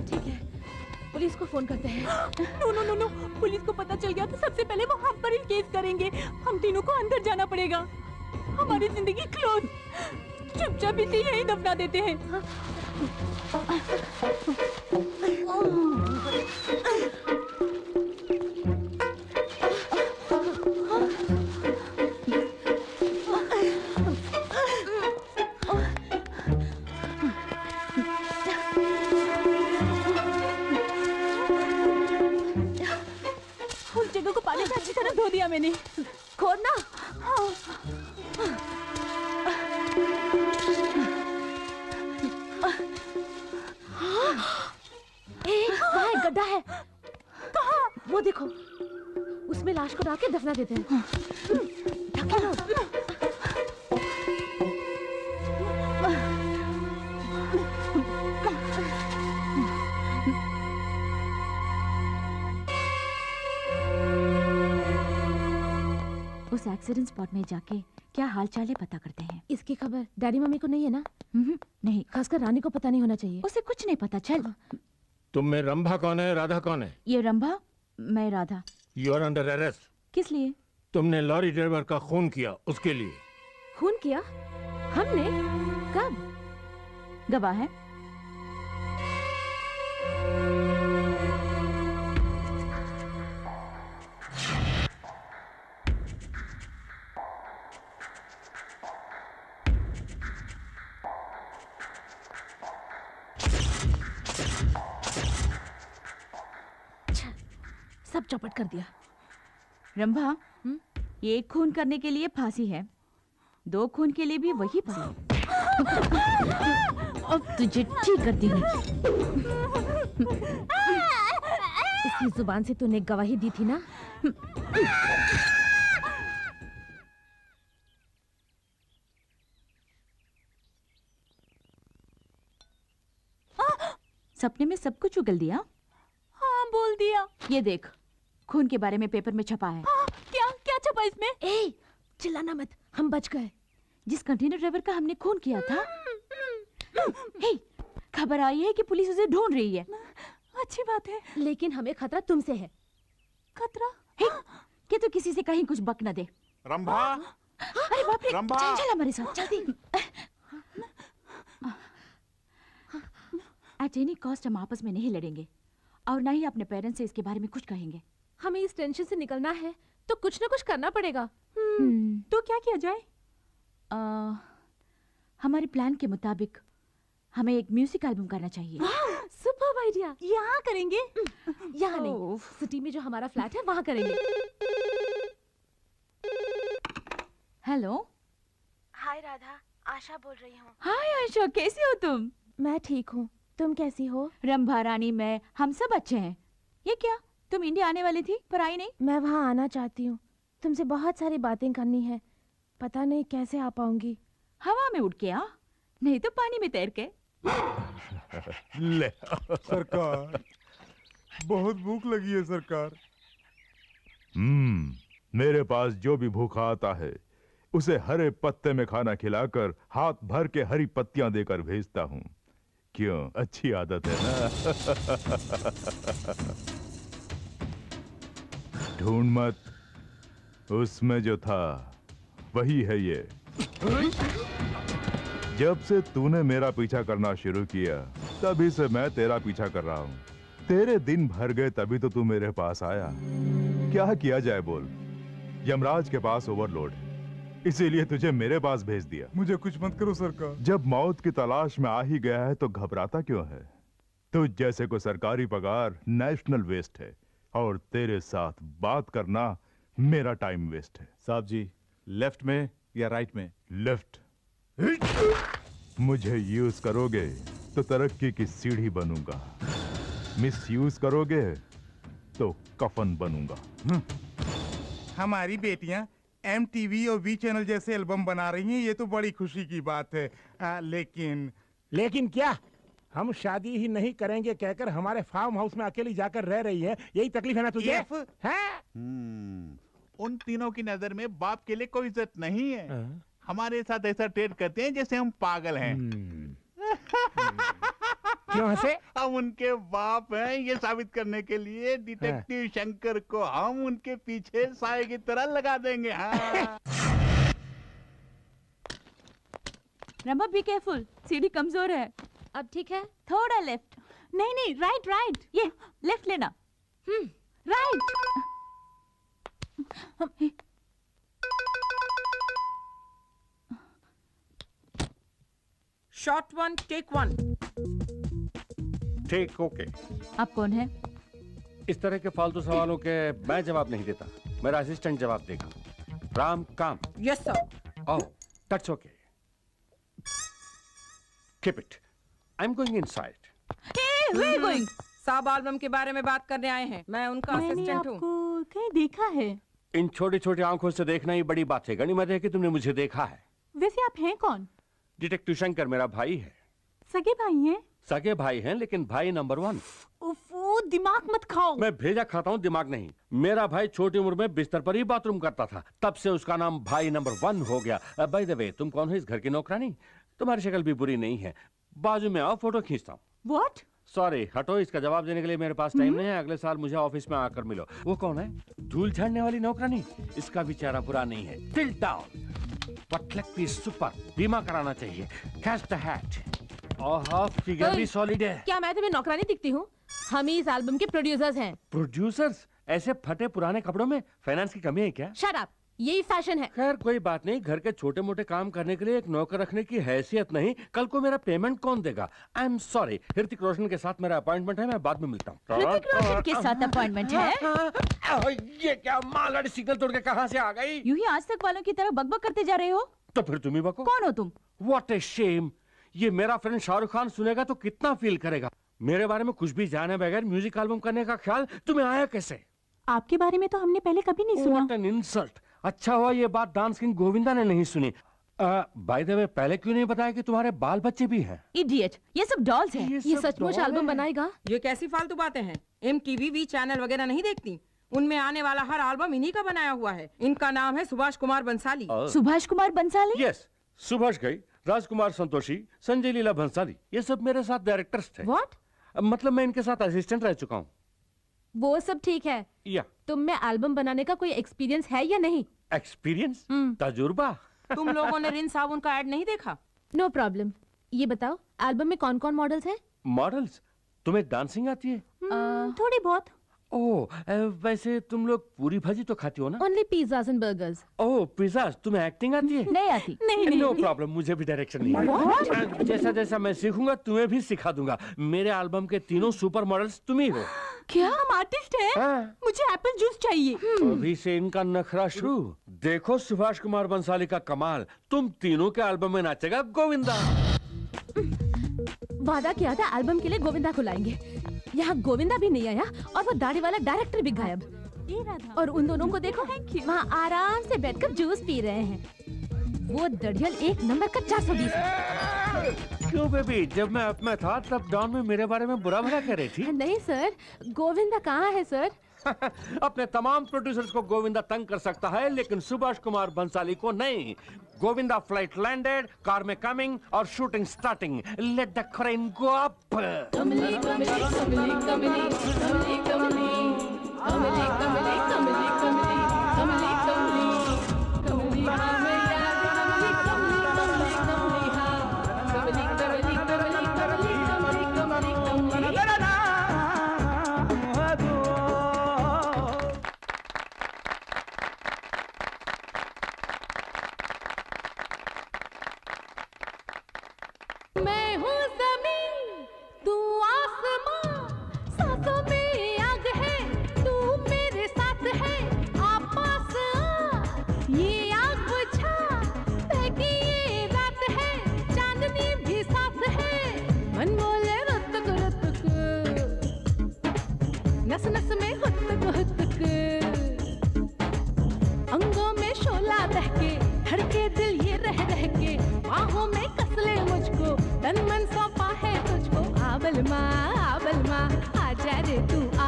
ठीक है, पुलिस को फोन करते हैं। No no no no, police को पता चल गया तो सबसे पहले वो हम पर ही केस करेंगे। हम तीनों को अंदर जाना पड़ेगा। हमारी जिंदगी क्लोज। चुपचाप इसे यहीं दफना देते हैं। उस जगह को पानी से अच्छी तरह धो दिया मैंने। खोदना। कहाँ है गड्ढा है? कहाँ? वो देखो, उसमें लाश को डाल के दफना देते हैं। ढके रहो। उस एक्सीडेंट स्पॉट में जाके क्या हाल चाल है पता करते हैं। इसकी खबर डैडी मम्मी को नहीं है ना? नहीं, खासकर रानी को पता नहीं होना चाहिए। उसे कुछ नहीं पता। चल। तुम में रंभा कौन है, राधा कौन है? ये रंभा, मैं Radha. You are under arrest. किस लिए? तुमने लॉरी ड्राइवर का खून किया, उसके लिए। खून किया? हमने? कब? गवाह है। सब चौपट कर दिया। रंभा, एक खून करने के लिए फांसी है, 2 खून के लिए भी वही फांसी। अब तुझे ठीक करती हूँ। इसी जुबान से तूने गवाही दी थी ना? सपने में सब कुछ उगल दिया। हाँ, बोल दिया। ये देख, खून के बारे में पेपर में छपा है। क्या क्या छपा इसमें? ए, चिल्लाना मत, हम बच गए। जिस कंटेनर ड्राइवर का हमने खून किया था, हे, खबर आई है कि पुलिस उसे ढूंढ रही है। अच्छी बात है, लेकिन हमें खतरा तुमसे है। खतरा? हे, कि तू किसी से कहीं कुछ बक न दे। रंभा, अरे बाप रे, रंभा, चल चल हमारे साथ, जल्दी। एट एनी कॉस्ट हम आपस में नहीं लड़ेंगे और ना ही अपने पेरेंट्स से इसके बारे में कुछ कहेंगे। हमें इस टेंशन से निकलना है तो कुछ ना कुछ करना पड़ेगा। तो क्या किया जाए? हमारे प्लान के मुताबिक हमें एक म्यूजिक एल्बम करना चाहिए। Super idea. यहाँ करेंगे? यहाँ नहीं, सिटी में जो हमारा फ्लैट है वहाँ करेंगे। हेलो। हाय राधा, आशा बोल रही हूँ। हाय आशा, कैसी हो तुम? मैं ठीक हूँ, तुम कैसी हो? रंभा रानी, मैं, हम सब अच्छे हैं। ये क्या, तुम इंडिया आने वाली थी पर आई नहीं? मैं वहाँ आना चाहती हूँ, तुमसे बहुत सारी बातें करनी है, पता नहीं कैसे आ पाऊंगी। हवा में उड़ के आ, नहीं तो पानी में तैर के। ले सरकार, बहुत भूख लगी है सरकार। मेरे पास जो भी भूखा आता है उसे हरे पत्ते में खाना खिलाकर हाथ भर के हरी पत्तियां देकर भेजता हूँ। क्यों, अच्छी आदत है ना? ढूंढ मत, उसमें जो था वही है ये। जब से तूने मेरा पीछा करना शुरू किया तभी से मैं तेरा पीछा कर रहा हूँ। तेरे दिन भर गए तभी तो तू मेरे पास आया। क्या किया जाए बोल? यमराज के पास ओवरलोड है, इसीलिए तुझे मेरे पास भेज दिया। मुझे कुछ मत करो सरकार। जब मौत की तलाश में आ ही गया है तो घबराता क्यों है? तुझ जैसे को सरकारी पगार नेशनल वेस्ट है और तेरे साथ बात करना मेरा टाइम वेस्ट है। साहब जी, लेफ्ट में या राइट में? लेफ्ट। मुझे यूज करोगे तो तरक्की की सीढ़ी बनूंगा, मिस यूज करोगे तो कफन बनूंगा। हमारी बेटियां MTV और V चैनल जैसे एल्बम बना रही हैं, ये तो बड़ी खुशी की बात है। लेकिन क्या हम शादी ही नहीं करेंगे कहकर हमारे फार्म हाउस में अकेली जाकर रह रही है, यही तकलीफ है ना तुझे? हैं? उन तीनों की नजर में बाप के लिए कोई इज्जत नहीं है। हमारे साथ ऐसा ट्रेड करते हैं जैसे हम पागल हैं। क्यों हंसे? हम उनके बाप हैं ये साबित करने के लिए डिटेक्टिव शंकर को हम उनके पीछे साए की तरह लगा देंगे। हाँ। रमा, बी केयरफुल, सीढ़ी कमजोर है। अब ठीक है? थोड़ा लेफ्ट। नहीं नहीं, राइट राइट, ये लेफ्ट लेना। राइट। Shot 1 take 1। ठीक, ओके। आप कौन है? इस तरह के फालतू सवालों के मैं जवाब नहीं देता, मेरा असिस्टेंट जवाब देगा। राम काम। Yes sir. Oh, that's okay. Keep it, I am going inside. Hey, where are you going? साब एल्बम के बारे में बात करने आए हैं, मैं उनका असिस्टेंट हूँ। आपको कहीं देखा है? इन छोटी छोटी आंखों से देखना ही बड़ी बात है। गनीमत है कि तुमने मुझे देखा है। वैसे आप हैं कौन? डिटेक्टिव शंकर मेरा भाई है। सगे भाई हैं? सगे भाई हैं, लेकिन भाई नंबर 1। उफ़, दिमाग मत खाओ। मैं भेजा खाता हूँ, दिमाग नहीं। मेरा भाई छोटी उम्र में बिस्तर पर ही बाथरूम करता था, तब से उसका नाम भाई नंबर 1 हो गया। बाय द वे, तुम कौन हो इस घर की नौकरानी? तुम्हारी शक्ल भी बुरी नहीं है, बाजू में आओ, फोटो खींचता हूँ। What? सॉरी, हटो, इसका जवाब देने के लिए मेरे पास टाइम नहीं है। अगले साल मुझे ऑफिस में आकर मिलो। वो कौन है? धूल झाड़ने वाली नौकरानी? इसका भी चेहरा बुरा नहीं है। टिल्ट डाउन, बट सुपर, बीमा कराना चाहिए। Catch the hat. Oh, figure भी सॉलिड है। क्या मैं तुम्हें नौकरानी दिखती हूँ? हम ही इस एल्बम के प्रोड्यूसर्स हैं। प्रोड्यूसर्स? ऐसे फटे पुराने कपड़ों में फाइनेंस की कमी है क्या? शट अप, यही फैशन है। खैर कोई बात नहीं, घर के छोटे मोटे काम करने के लिए एक नौकर रखने की हैसियत नहीं। कल को मेरा पेमेंट कौन देगा? आई एम सॉरी, ऋतिक रोशन के साथ मेरा अपॉइंटमेंट है, मैं बाद में मिलता हूँ। ऋतिक रोशन के साथ अपॉइंटमेंट है? ये क्या मालगाड़ी सिग्नल तोड़ के कहाँ से आ गई? यूं ही आज तक वालों की तरह बकबक करते जा रहे हो। तो फिर तुम ही बको। कौन हो तुम? What a shame! ये मेरा फ्रेंड शाहरुख खान सुनेगा तो कितना फील करेगा। मेरे बारे में कुछ भी जाने बगैर म्यूजिक एल्बम करने का ख्याल तुम्हें आया कैसे? आपके बारे में तो हमने पहले कभी नहीं सुना। What an insult! अच्छा हुआ ये बात डांस किंग गोविंदा ने नहीं सुनी। बाय द वे, पहले क्यों नहीं बताया कि तुम्हारे बाल बच्चे भी हैं? इडियट, ये सब डॉल्स हैं। ये सचमुच एल्बम बनाएगा? ये कैसी फालतू बातें हैं? MTV V चैनल वगैरह नहीं देखती? उनमें आने वाला हर एल्बम इन्हीं का बनाया हुआ है। इनका नाम है सुभाष कुमार बंसाली। सुभाष कुमार बंसाली? यस, सुभाष घई, राजकुमार संतोषी, संजय लीला भंसाली, ये सब मेरे साथ डायरेक्टर्स थे। What? मतलब मैं इनके साथ असिस्टेंट रह चुका हूँ। वो सब ठीक है, या तुम में एल्बम बनाने का कोई एक्सपीरियंस है या नहीं? एक्सपीरियंस? तजुर्बा? तुम लोगों ने रिन साबुन का ऐड नहीं देखा? No problem. ये बताओ, एल्बम में कौन कौन मॉडल्स हैं? मॉडल्स? तुम्हें डांसिंग आती है? थोड़ी बहुत। ओह, वैसे तुम लोग पूरी भाजी तो खाती हो ना? Only pizzas and burgers. Oh, pizzas. तुम्हें एक्टिंग आती है? नहीं आती। नो प्रॉब्लम, मुझे भी डायरेक्शन नहीं है। जैसा जैसा मैं सीखूंगा तुम्हें भी सिखा दूंगा। मेरे एल्बम के तीनों सुपर मॉडल्स तुम ही हो। क्या? हम आर्टिस्ट हैं। मुझे एप्पल जूस चाहिए। अभी से इनका नखरा शुरू। देखो सुभाष कुमार बंसाली का कमाल, तुम तीनों के एल्बम में नाचेगा गोविंदा। वादा किया था एल्बम के लिए गोविंदा को लाएंगे। यहाँ गोविंदा भी नहीं आया और वो दाढ़ी वाला डायरेक्टर भी गायब। और उन दोनों को देखो वहाँ आराम से बैठकर जूस पी रहे हैं। वो दड़ियल एक नंबर का 420 है। क्यों बेबी, जब मैं अप में था तब डॉन में मेरे बारे में बुरा भला कह रही थी। नहीं सर, गोविंदा कहाँ है सर? अपने तमाम प्रोड्यूसर्स को गोविंदा तंग कर सकता है, लेकिन सुभाष कुमार बंसाली को नहीं। गोविंदा फ्लाइट लैंडेड, कार में कमिंग और shooting starting. Let the crane go up. कमली कमली कमली कमली कमली कमली कमली कमली कमली कमली कमली कमली कमली मैं हूँ ज़मीन, तू आसमां, सांसों में आग है, तू मेरे साथ है, आप पास आ, ये आग बुझा, बहकी ये रात है, चांदनी भी साथ है, मन बोले रुतक रुतक, नस नस में हुतक हुतक, अंगों में शोला बहके, धड़के दिल ये रह रह के, बाहों में कस ले मुझको, तन मन सौंपा है तुझको। आबल माँ आजा रे तू आ,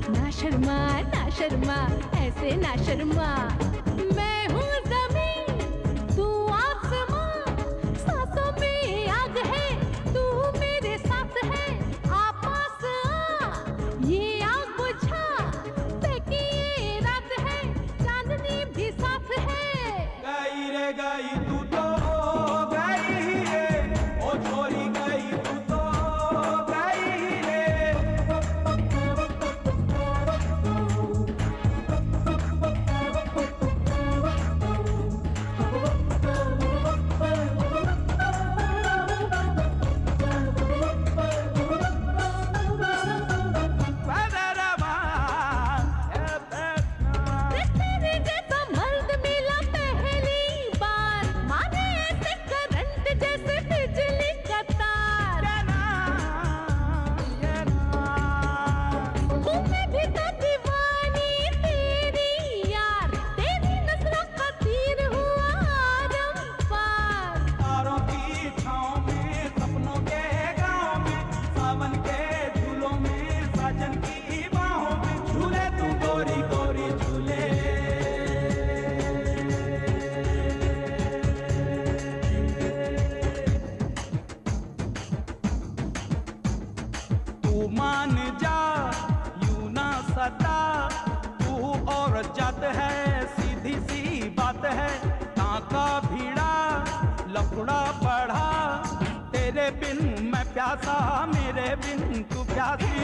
ना शर्मा ऐसे ना शर्मा। मैं हूँ ज़मीन, तू आसमां, सांसों में आग है, तू मेरे साथ है, आप पास आ, ये आग बुझा, बहकी ये रात है, चांदनी भी साथ है। गई रे गई तू तो गई रे, ओ छोरी गई तू तो गई रे। तेरे जैसा मर्द मिला पहली बार, मारे ऐसे करंट जैसे बिजली का तार। मैं भी तो दीवानी तेरी यार, तेरी नजरों का तीर हुआ आदम पार। तारों की छाँव में, सपनों के गाँव में, सावन के झूलों में, साजन की बाहों में, झूले तू गोरी गोरी झूले। तू मान जा यूं ना सता, तू और जात है, सीधी सी बात है, टाका भीड़ा लफड़ा बढ़ा, तेरे बिन मैं प्यासा, मेरे बिन तू प्यासी।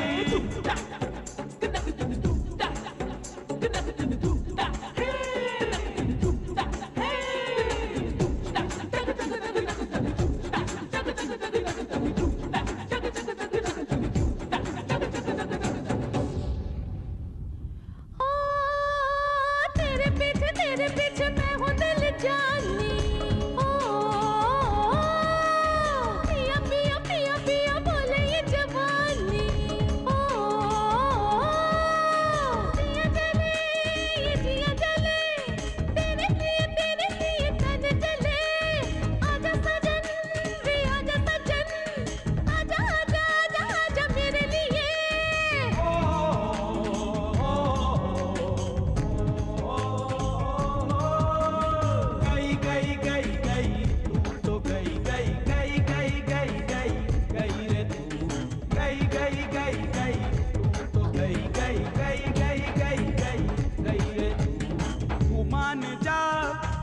तेरे पीछे मैं हूँ दिल जानी। ओ, पिया पिया पिया पिया बोले ये जवानी। ओ, जिया जले ये जिया जले, तेरे लिए तन जले। आजा सजन रे आजा सजन, आजा आजा आजा आजा मेरे लिए। गई गई गई गई तू तो गई गई गई गई गई गई गई रे तू। गई गई गई गई तू तो गई गई गई गई गई गई गई रे तू। तू मान जा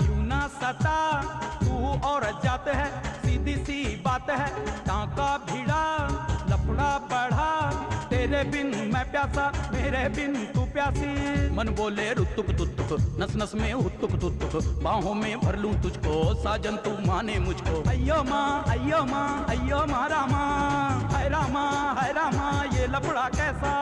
यूं ना सता, तू और जात है, सीधी सी बात है, टाका भिड़ा लफड़ा बढ़ा, तेरे बिन मैं प्यासा, मेरे बिन तू प्यासी। मन बोले रुतुक तुतुक, नस नस में हुतुक तुतुक, बाहों में भर लूं तुझको, साजन तू माने मुझको। अय्यो माँ अय्यो माँ अय्यो माँ रामा, हाय रामा ये लफड़ा कैसा।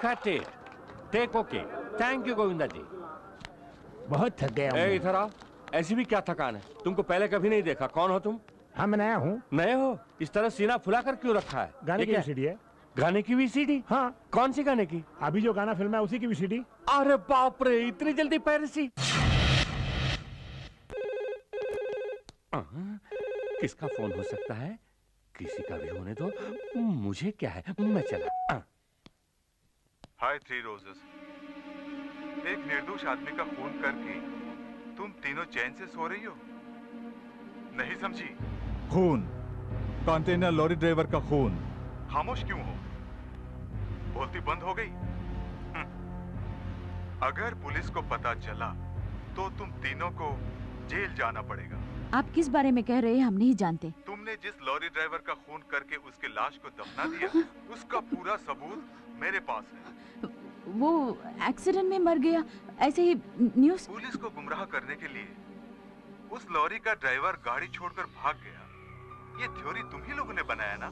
Cut it, take okay. Thank you Govinda ji. बहुत थक गया हूँ। इधर आओ। ऐसी भी क्या थकान है? तुमको पहले कभी नहीं देखा। कौन हो तुम? हाँ मैं नया हूँ। नए हो? इस तरह सीना फुला कर क्यों रखा है? गाने की वीसीडी है। गाने की वीसीडी? हाँ। कौन सी गाने की? अभी जो गाना फिल्म है उसी की वीसीडी। अरे बाप रे, इतनी जल्दी पायरेसी? किसका फोन हो सकता है? किसी का भी होने दो, मुझे क्या है, मैं चला। हाय थ्री रोजेस। एक निर्दोष आदमी का खून करके तुम तीनों चैन से सो रही हो? नहीं समझी? खून, कंटेनर लॉरी ड्राइवर का खून। खामोश क्यों हो? बोलती बंद हो गई? अगर पुलिस को पता चला तो तुम तीनों को जेल जाना पड़ेगा। आप किस बारे में कह रहे हैं हम नहीं जानते। तुमने जिस लॉरी ड्राइवर का खून करके उसके लाश को दफना दिया, उसका पूरा सबूत मेरे पास है। वो एक्सीडेंट में मर गया, ऐसे ही न्यूज़। पुलिस को गुमराह करने के लिए उस लॉरी का ड्राइवर गाड़ी छोड़कर भाग गया। ये थ्योरी तुम ही लोगों ने बनाया ना?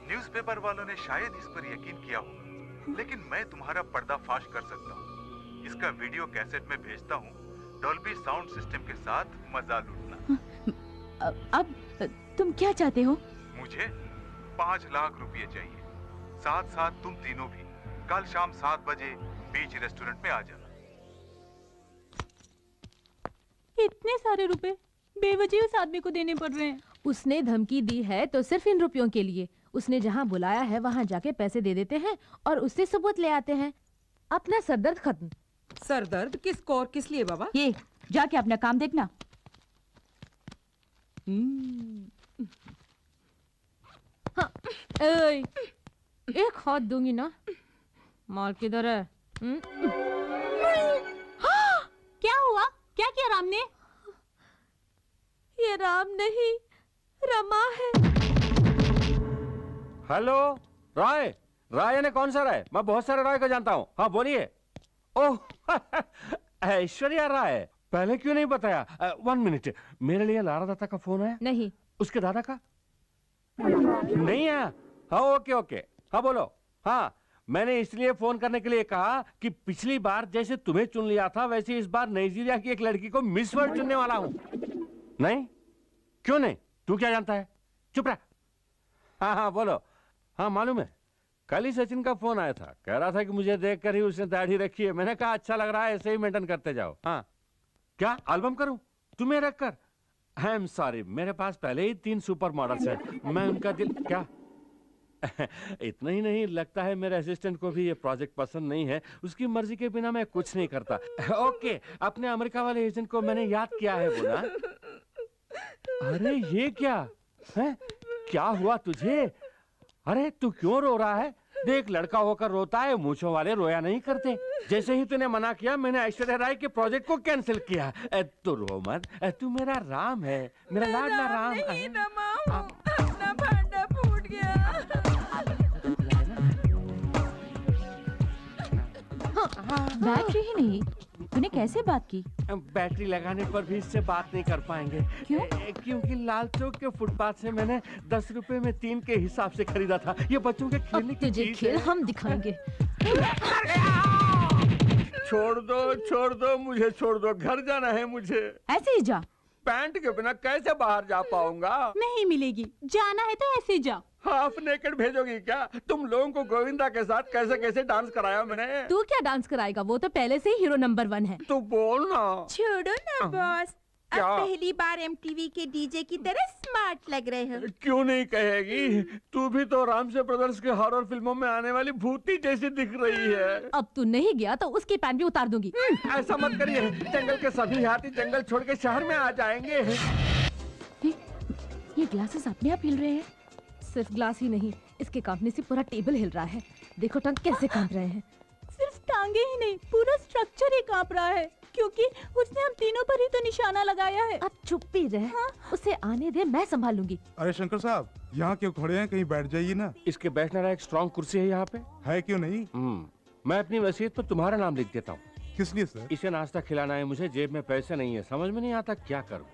न्यूज़पेपर वालों ने शायद इस पर यकीन किया होगा, लेकिन मैं तुम्हारा पर्दाफाश कर सकता हूँ। इसका वीडियो कैसेट में भेजता हूँ। डॉल्बी साउंड सिस्टम के साथ मजा लूटना। अब तुम क्या चाहते हो? मुझे 5 लाख रुपए चाहिए। साथ साथ तुम तीनों भी कल शाम 7 बजे बीच रेस्टोरेंट में आ जाना। इतने सारे रुपए बेवजह उस आदमी को देने पड़ रहे हैं। उसने धमकी दी है तो सिर्फ इन रुपयों के लिए। उसने जहाँ बुलाया है वहाँ जाके पैसे दे देते हैं और उससे सबूत ले आते हैं। अपना सरदर्द खत्म। सरदर्द किसको और किस लिए बाबा? ये जाके अपना काम देखना। हाँ, एक हाथ दूंगी ना। माल किधर है? क्या हुआ? क्या किया राम ने? ये राम नहीं, रमा है। हेलो राय। राय ने कौन सा राय? मैं बहुत सारे राय को जानता हूँ। हाँ बोलिए। ओह ऐश्वर्या राय, पहले क्यों नहीं बताया? 1 मिनट, मेरे लिए लारा दत्ता का फोन है? नहीं। उसके दादा का? नहीं है। हाँ ओके ओके, हाँ बोलो। हाँ मैंने इसलिए फोन करने के लिए कहा कि पिछली बार जैसे तुम्हें चुन लिया था वैसे इस बार नाइजीरिया की एक लड़की को मिस वर्ल्ड चुनने वाला हूं। नहीं? क्यों नहीं? तू क्या जानता है? चुप रह। हाँ हाँ बोलो। हाँ मालूम है, कल ही सचिन का फोन आया था, कह रहा था कि मुझे देखकर ही उसने दाढ़ी रखी है। मैंने कहा अच्छा लग रहा है, ऐसे ही मेंटेन करते जाओ। हाँ क्या एल्बम करूं तुम्हें रखकर? आई एम सॉरी, मेरे पास पहले ही 3 सुपर मॉडल्स हैं। मैं उनका दिल क्या इतना ही नहीं, लगता है मेरे असिस्टेंट को भी ये प्रोजेक्ट पसंद नहीं है। उसकी मर्जी के बिना मैं कुछ नहीं करता। ओके, अपने अमेरिका वाले एजेंट को मैंने याद किया है बोला। अरे ये क्या है? क्या हुआ तुझे? अरे तू क्यों रो रहा है? देख लड़का होकर रोता है, मूंछों वाले रोया नहीं करते। जैसे ही तूने मना किया मैंने ऐश्वर्या राय के प्रोजेक्ट को कैंसिल किया। तू रो मत, तू मेरा राम है, मेरा लाडला राम है। अपना भांडा फूट गया। बैटरी ही नहीं, तूने कैसे बात की? बैटरी लगाने पर भी इससे बात नहीं कर पाएंगे। क्यों? क्योंकि लाल चौक के फुटपाथ से मैंने 10 रुपए में 3 के हिसाब से खरीदा था। ये बच्चों के खेलने की तुझे खेल हम दिखाएंगे। छोड़ दो मुझे, छोड़ दो, घर जाना है मुझे। ऐसे ही जा। पैंट के बिना कैसे बाहर जा पाऊंगा? नहीं मिलेगी, जाना है तो ऐसे जा। हाफ नेकेड भेजोगी क्या? तुम लोगों को गोविंदा के साथ कैसे कैसे डांस कराया मैंने। तू क्या डांस कराएगा? वो तो पहले से ही हीरो नंबर 1 है। तू बोल ना। छोड़ो ना बॉस, अब क्या? पहली बार एमटीवी के डीजे की तरह स्मार्ट लग रहे हो। क्यों नहीं कहेगी? तू भी तो रामसे ब्रदर्स के हॉरर फिल्मों में आने वाली भूती जैसी दिख रही है। अब तू नहीं गया तो उसकी पैंट भी उतार दूंगी। ऐसा मत करिए, जंगल के सभी हाथी जंगल छोड़ के शहर में आ जाएंगे। ये ग्लासेस अपने आप हिल रहे हैं। सिर्फ ग्लास ही नहीं, इसके कांपने से पूरा टेबल हिल रहा है। देखो टंग कैसे कांप रहे हैं। सिर्फ टांगे ही नहीं, पूरा स्ट्रक्चर ही कांप रहा है, क्योंकि उसने हम तीनों पर ही तो निशाना लगाया है। अब चुप ही रह। हाँ? उसे आने दे, मैं संभालूंगी। अरे शंकर साहब, यहाँ क्यों खड़े हैं? कहीं बैठ जाइए ना। इसके बैठने वाला एक स्ट्रॉन्ग कुर्सी है यहाँ पे। है क्यों नहीं? मैं अपनी वसीयत पर तुम्हारा नाम लिख देता हूँ। किस लिए सर? इसे नाश्ता खिलाना है मुझे, जेब में पैसे नहीं है, समझ में नहीं आता क्या करूँ।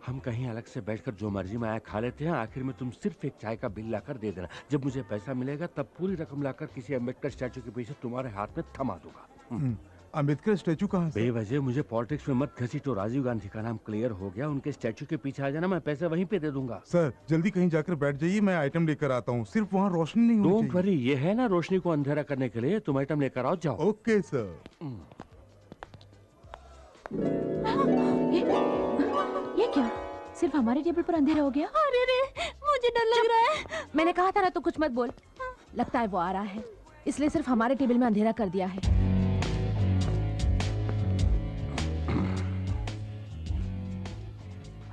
हम कहीं अलग से बैठकर जो मर्जी में आया खा लेते हैं, आखिर में तुम सिर्फ एक चाय का बिल लाकर दे देना। जब मुझे पैसा मिलेगा तब पूरी रकम लाकर किसी अम्बेडकर स्टैचू के पीछे तुम्हारे हाथ में थमा दूंगा। अम्बेडकर स्टैचू कहाँ से? बेवजह मुझे पॉलिटिक्स में मत घसीटो। राजीव गांधी का नाम क्लियर हो गया, उनके स्टैचू के पीछे आ जाना, मैं पैसे वहीं पे दे दूंगा। सर जल्दी कहीं जाकर बैठ जाइए, मैं आइटम लेकर आता हूँ। सिर्फ वहाँ रोशनी नहीं होनी डोंट वरी, ये है ना रोशनी को अंधेरा करने के लिए। तुम आइटम लेकर आओ, जाओ। Okay sir. ये क्या, सिर्फ हमारे टेबल पर अंधेरा हो गया? अरे रे, मुझे डर लग रहा है। मैंने कहा था ना, तो कुछ मत बोल। लगता है वो आ रहा है, इसलिए सिर्फ हमारे टेबल में अंधेरा कर दिया है।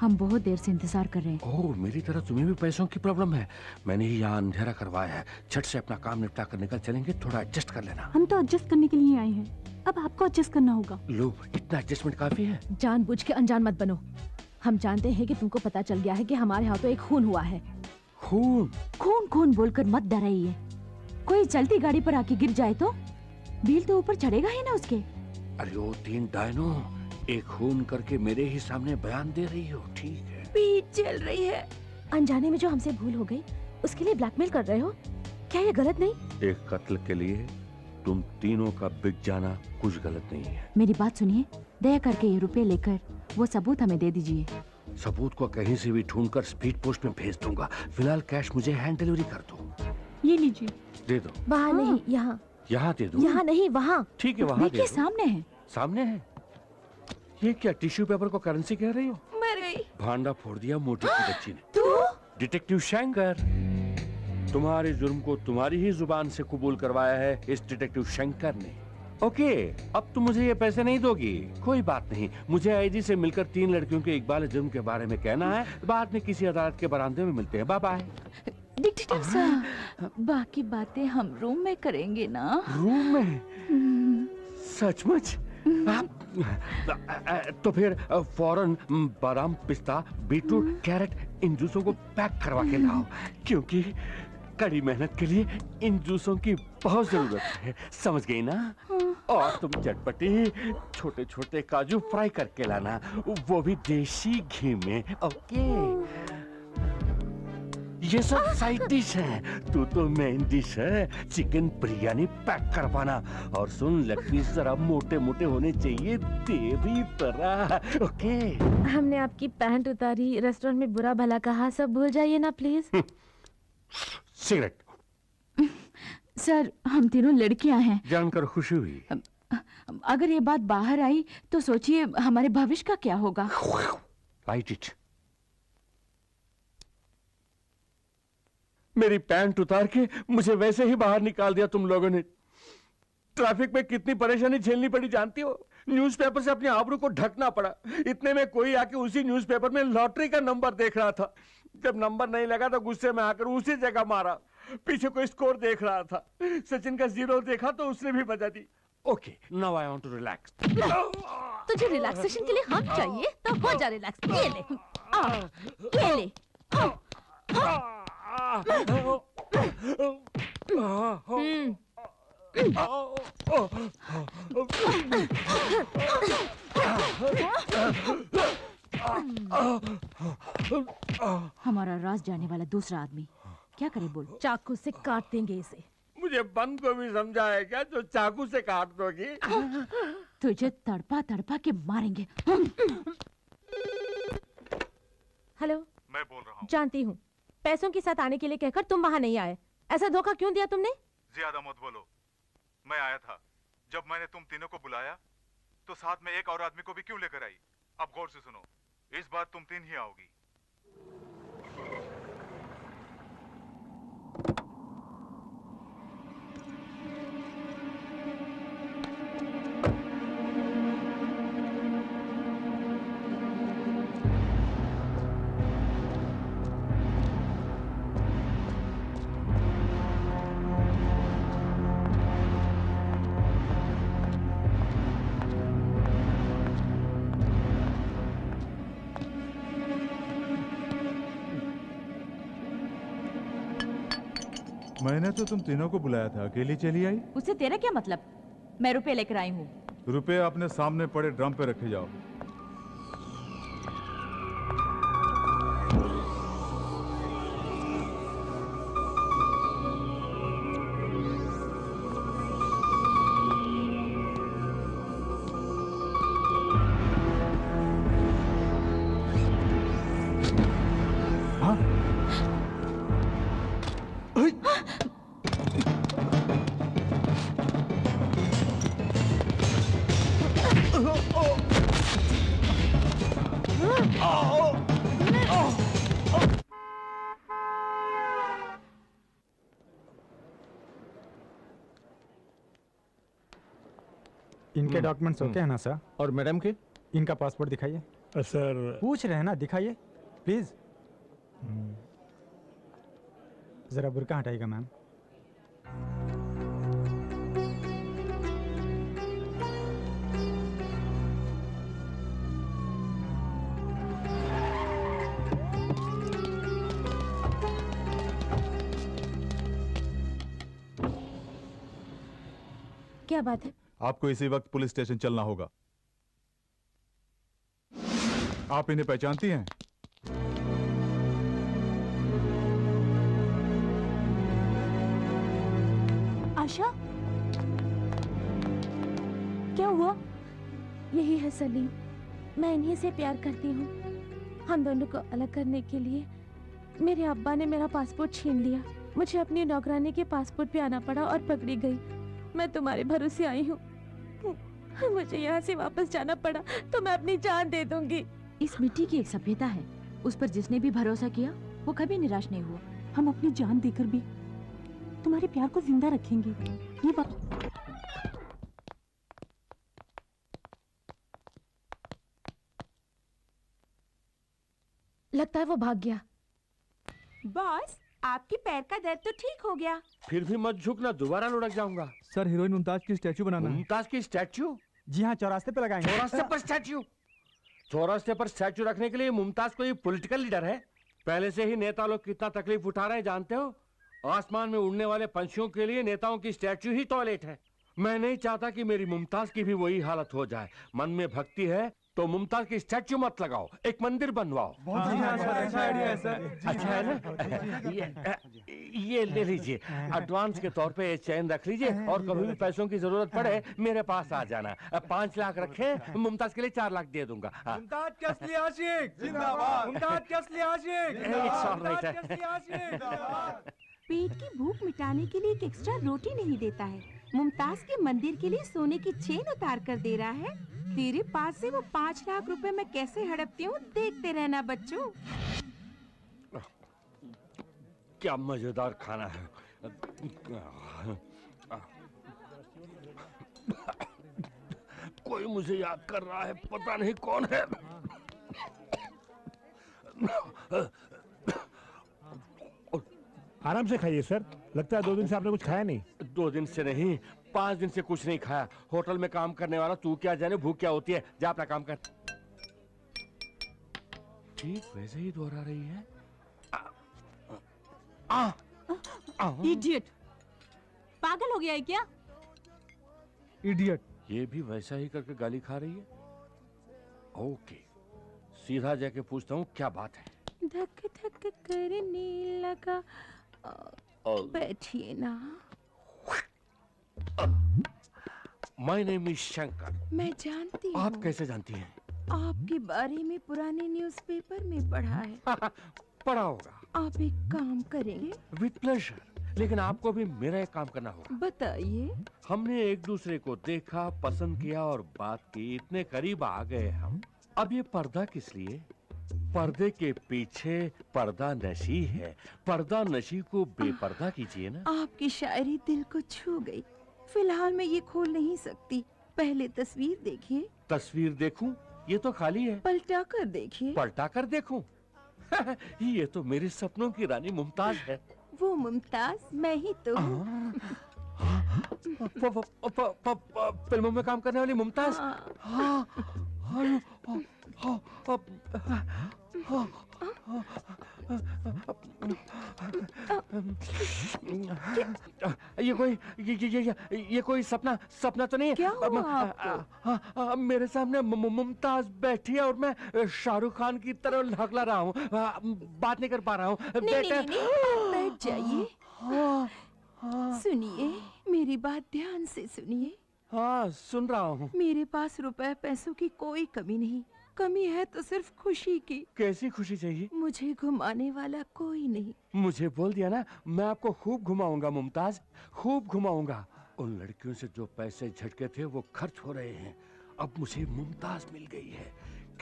हम बहुत देर से इंतजार कर रहे हैं। ओह, मेरी तरह तुम्हें भी पैसों की प्रॉब्लम है। मैंने ही यहाँ अंधेरा करवाया है। झट से अपना काम निपटा कर निकल चलेंगे, थोड़ा एडजस्ट कर लेना। हम तो एडजस्ट करने के लिए आए हैं, अब आपको एडजस्ट करना होगा। लो, इतना एडजस्टमेंट काफी है। जानबूझ के अनजान मत बनो। हम जानते हैं कि तुमको पता चल गया है कि हमारे हाथों एक खून हुआ है। खून? खून खून बोलकर मत डराइए। कोई चलती गाड़ी पर आके गिर जाए तो बिल तो ऊपर चढ़ेगा ही ना उसके। अरे ओ तीन डायनो, एक खून करके मेरे ही सामने बयान दे रही हो, ठीक है? पीठ चल रही है। अनजाने में जो हमसे भूल हो गई, उसके लिए ब्लैकमेल कर रहे हो? क्या ये गलत नहीं? एक कत्ल के लिए तुम तीनों का बिक जाना कुछ गलत नहीं है। मेरी बात सुनिए, दया करके ये रुपए लेकर वो सबूत हमें दे दीजिए। सबूत को कहीं से भी ढूंढकर स्पीड पोस्ट में भेज दूंगा। फिलहाल कैश मुझे हैंड डिलीवरी कर दो। ये लीजिए। दे दो। वहाँ नहीं, यहाँ। यहाँ दे दो। यहाँ नहीं, वहाँ। ठीक है, वहाँ दे दो। सामने है। सामने है? ये क्या, टिश्यू पेपर को करेंसी कह रही हो? मर गई। भांडा फोड़ दिया मोटी की बच्ची ने। तू? डिटेक्टिव शंकर, तुम्हारे जुर्म को तुम्हारी ही जुबान से कबूल करवाया है इस डिटेक्टिव शंकर ने। ओके, अब तुम मुझे ये पैसे नहीं दोगी, कोई बात नहीं। मुझे आईजी से मिलकर 3 लड़कियों के इकबाल जुर्म के बारे में कहना है। बाद में किसी अदालत के बरामदे में मिलते हैं। Bye bye. डिटेक्टिव साहब, बाकी बातें हम रूम में करेंगे ना? रूम में? सचमुच? तो फिर फौरन बादाम, पिस्ता, बीटरूट, कैरेट इन जूसों को पैक करवा के लाओ, क्योंकि कड़ी मेहनत के लिए इन जूसों की बहुत जरूरत है, समझ गई ना? और तुम चटपटी छोटे छोटे काजू फ्राई करके लाना, वो भी देसी घी में। ओके, ये सब साइड डिश है, तू तो मेन डिश है। चिकन बिरयानी पैक करवाना। और सुन, लेग पीस जरा मोटे मोटे होने चाहिए, तेरी तरह। ओके? हमने आपकी पैंट उतारी, रेस्टोरेंट में बुरा भला कहा, सब भूल जाइए ना प्लीज। सिगरेट। सर, हम तीनों लड़कियां हैं। जानकर खुशी हुई। अगर ये बात बाहर आई तो सोचिए हमारे भविष्य का क्या होगा। Right it. मेरी पैंट उतार के मुझे वैसे ही बाहर निकाल दिया तुम लोगों ने। ट्रैफिक में कितनी परेशानी झेलनी पड़ी जानती हो? न्यूज़पेपर से अपने आबरू को ढकना पड़ा। इतने में कोई आके उसी न्यूज़पेपर में लॉटरी का नंबर देख रहा था। जब नंबर नहीं लगा तो गुस्से में आकर उसी जगह मारा। पीछे कोई स्कोर देख रहा था, सचिन का 0 देखा तो उसने भी बजा दी। Okay, now I want to relax. तुझे रिलैक्सेशन के लिए हम चाहिए तो हो जा रिलैक्स। ये ले, ये ले। हमारा राज जाने वाला दूसरा आदमी क्या करे बोल? चाकू से काट देंगे इसे। मुझे बंद को भी समझा है क्या जो चाकू से काट दोगी? तुझे तड़पा तड़पा के मारेंगे। हेलो, मैं बोल रहा हूँ। जानती हूँ, पैसों के साथ आने के लिए कहकर तुम वहाँ नहीं आए। ऐसा धोखा क्यों दिया तुमने? ज्यादा मत बोलो। मैं आया था। जब मैंने तुम तीनों को बुलाया तो साथ में एक और आदमी को भी क्यों लेकर आई? अब गौर से सुनो, इस बार तुम 3 ही आओगी। मैंने तो तुम तीनों को बुलाया था, अकेली चली आई? उससे तेरा क्या मतलब? मैं रुपए लेकर आई हूँ। रुपए अपने सामने पड़े ड्रम पे रखे जाओ। इनके डॉक्यूमेंट्स ओके है ना सर? और मैडम के? इनका पासपोर्ट दिखाइए। सर पूछ रहे हैं ना, दिखाइए प्लीज। जरा बुर्का हटाइएगा मैम। क्या बात है? आपको इसी वक्त पुलिस स्टेशन चलना होगा। आप इन्हें पहचानती हैं? आशा, क्या हुआ? यही है सलीम, मैं इन्हीं से प्यार करती हूँ। हम दोनों को अलग करने के लिए मेरे अब्बा ने मेरा पासपोर्ट छीन लिया। मुझे अपनी नौकरानी के पासपोर्ट पे आना पड़ा और पकड़ी गई। मैं तुम्हारे भरोसे आई हूँ। मुझे यहाँ से वापस जाना पड़ा तो मैं अपनी जान दे दूंगी। इस मिट्टी की एक सभ्यता है, उस पर जिसने भी भरोसा किया वो कभी निराश नहीं हुआ। हम अपनी जान देकर भी तुम्हारे प्यार को जिंदा रखेंगे, ये बात। लगता है वो भाग गया। बॉस, आपके पैर का दर्द तो ठीक हो गया। फिर भी मत झुकना, दोबारा लुढ़क जाऊंगा। सर, हीरोइन मुमताज की स्टैचू बनाना है। मुमताज की स्टैचू? जी हाँ, चौरास्ते पे लगाएंगे। चौरास्ते पर स्टैचू? चौरास्ते पर स्टैचू रखने के लिए मुमताज कोई पॉलिटिकल लीडर है? पहले से ही नेता लोग कितना तकलीफ उठा रहे हैं जानते हो? आसमान में उड़ने वाले पंछियों के लिए नेताओं की स्टैचू ही टॉयलेट है। मैं नहीं चाहता कि मेरी मुमताज की भी वही हालत हो जाए। मन में भक्ति है तो मुमताज की स्टैचू मत लगाओ, एक मंदिर बनवाओ। बहुत अच्छा आइडिया है सर। अच्छा है ना? ये ले लीजिए, एडवांस के तौर पे ये चैन रख लीजिए और कभी भी पैसों की जरूरत पड़े मेरे पास आ जाना। 5 लाख रखे, मुमताज के लिए 4 लाख दे दूंगा। मुमताज के असली आशिक जिंदाबाद। मुमताज के असली आशिक जिंदाबाद। पेट की भूख मिटाने के लिए एक एक्स्ट्रा रोटी नहीं देता है, मुमताज के मंदिर के लिए सोने की चेन उतार कर दे रहा है। तेरे पास से वो 5 लाख रुपए मैं कैसे हड़पती हूँ, देखते रहना बच्चों। क्या मजेदार खाना है। कोई मुझे याद कर रहा है, पता नहीं कौन है। आराम से खाइए सर, लगता है 2 दिन से आपने कुछ खाया नहीं। 2 दिन से नहीं, 5 दिन से कुछ नहीं खाया। होटल में काम करने वाला तू क्या जाने भूख क्या होती है। जा अपना काम कर। ठीक वैसे ही दोहरा रही है। इडियट, पागल हो गया है क्या? इडियट। ये भी वैसा ही करके गाली खा रही है। ओके, सीधा जाके पूछता हूँ क्या बात है। धक धक करने लगा। बैठिए ना। My name is Shankar. मैं जानती हूँ। आप कैसे जानती हैं? आपके बारे में पुराने न्यूज़पेपर में पढ़ा है। पढ़ा होगा। आप एक काम करेंगे? विद प्लेजर, लेकिन आपको भी मेरा एक काम करना होगा। बताइए। हमने एक दूसरे को देखा, पसंद किया और बात की, इतने करीब आ गए हम। अब ये पर्दा किस लिए? पर्दे के पीछे पर्दा नशी है। पर्दा नशी को बेपर्दा कीजिए ना। आपकी शायरी दिल को छू गई। फिलहाल मैं ये खोल नहीं सकती, पहले तस्वीर देखिए। तस्वीर देखूं? ये तो खाली है। पलटा कर देखिए। पलटा कर देखूं? ये तो मेरे सपनों की रानी मुमताज है। वो मुमताज मैं ही तो हूँ। फिल्मों में काम करने वाली मुमताज। ये कोई सपना तो नहीं है? क्या हुआ आपको? मेरे सामने मुमताज बैठी है और मैं शाहरुख खान की तरह हकला रहा हूँ। बात नहीं कर पा रहा हूँ। नहीं, बैठ जाइए। सुनिए, मेरी बात ध्यान से सुनिए। हाँ, सुन रहा हूँ। मेरे पास रुपए पैसों की कोई कमी नहीं, कमी है तो सिर्फ खुशी की। कैसी खुशी चाहिए? मुझे घुमाने वाला कोई नहीं। मुझे बोल दिया ना, मैं आपको खूब घुमाऊंगा मुमताज, खूब घुमाऊंगा। उन लड़कियों से जो पैसे झटके थे वो खर्च हो रहे हैं। अब मुझे मुमताज मिल गई है,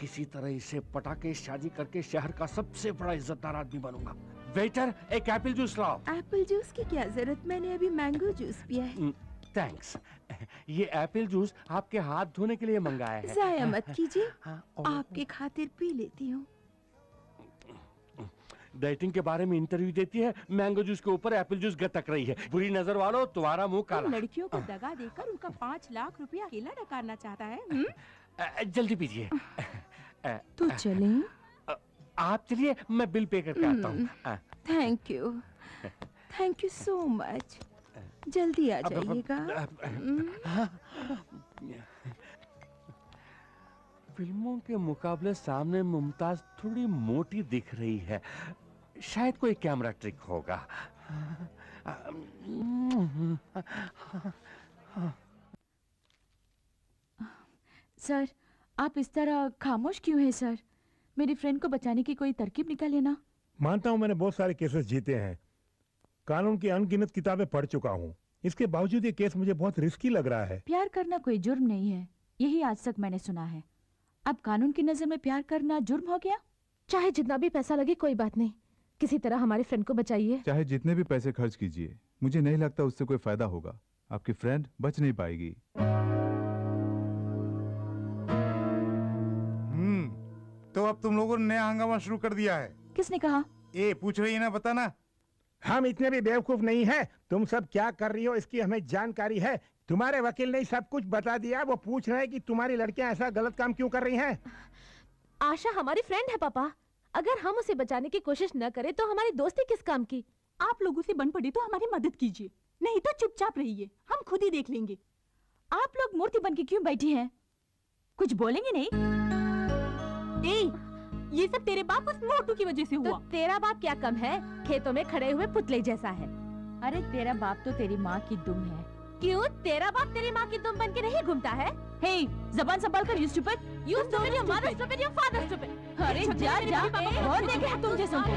किसी तरह इसे पटा के शादी करके शहर का सबसे बड़ा इज्जतदार आदमी बनूंगा। वेटर, एक एप्पल जूस लाओ। एप्पल जूस की क्या जरूरत, मैंने अभी मैंगो जूस पिया है। थैंक्स। ये एप्पल जूस आपके हाथ धोने के लिए मंगाया है। जाया मत कीजिए, आपके खातिर पी लेती हूँ। डाइटिंग के बारे में इंटरव्यू देती है, मैंगो जूस के ऊपर एप्पल जूस गटक रही है। बुरी नजर वालों, तुम्हारा मुंह काला। लड़कियों को दगा देकर उनका 5 लाख रुपया अकेला नकारना चाहता है। जल्दी पीजिए। तो चलें? आप चलिए, मैं बिल पे करके आता हूँ। Thank you so much. जल्दी आ जाइएगा। फिल्मों के मुकाबले सामने मुमताज थोड़ी मोटी दिख रही है, शायद कोई कैमरा ट्रिक होगा। सर, आप इस तरह खामोश क्यों हैं सर? मेरी फ्रेंड को बचाने की कोई तरकीब निकालिए ना। मानता हूं मैंने बहुत सारे केसेस जीते हैं, कानून की अनगिनत किताबें पढ़ चुका हूं, इसके बावजूद ये केस मुझे बहुत रिस्की लग रहा है। प्यार करना कोई जुर्म नहीं है, यही आज तक मैंने सुना है। अब कानून की नजर में प्यार करना जुर्म हो गया? चाहे जितना भी पैसा लगे कोई बात नहीं, किसी तरह हमारी फ्रेंड को बचाइए। चाहे जितने भी पैसे खर्च कीजिए, मुझे नहीं लगता उससे कोई फायदा होगा। आपकी फ्रेंड बच नहीं पाएगी। तो अब तुम लोगों ने नया हंगामा शुरू कर दिया है। किसने कहा? ए पूछ रही है ना, बता ना। हम इतने भी बेवकूफ नहीं हैं। तुम सब क्या कर रही हो इसकी हमें जानकारी है। तुम्हारे वकील ने सब कुछ बता दिया। वो पूछ रहे हैं कि तुम्हारी लड़कियां ऐसा गलत काम क्यों कर रही हैं। आशा हमारी फ्रेंड है पापा, अगर हम उसे बचाने की कोशिश न करें तो हमारी दोस्ती किस काम की। आप लोगों से बन पड़ी तो हमारी मदद कीजिए, नहीं तो चुपचाप रहिए, हम खुद ही देख लेंगे। आप लोग मूर्ति बन के क्यों बैठी हैं? कुछ बोलेंगे नहीं? ये सब तेरे बाप उस मोटू की वजह से हुआ। तो तेरा बाप क्या कम है, खेतों में खड़े हुए पुतले जैसा है। अरे तेरा बाप तो तेरी माँ की दुम है। क्यों, तेरा बाप तेरी माँ की दुम बन के नहीं घूमता है? हे, जबान संभाल कर, you stupid, you stupid, your mother stupid, your father stupid। अरे जा जा, बहुत देखे हैं तुम जैसों को।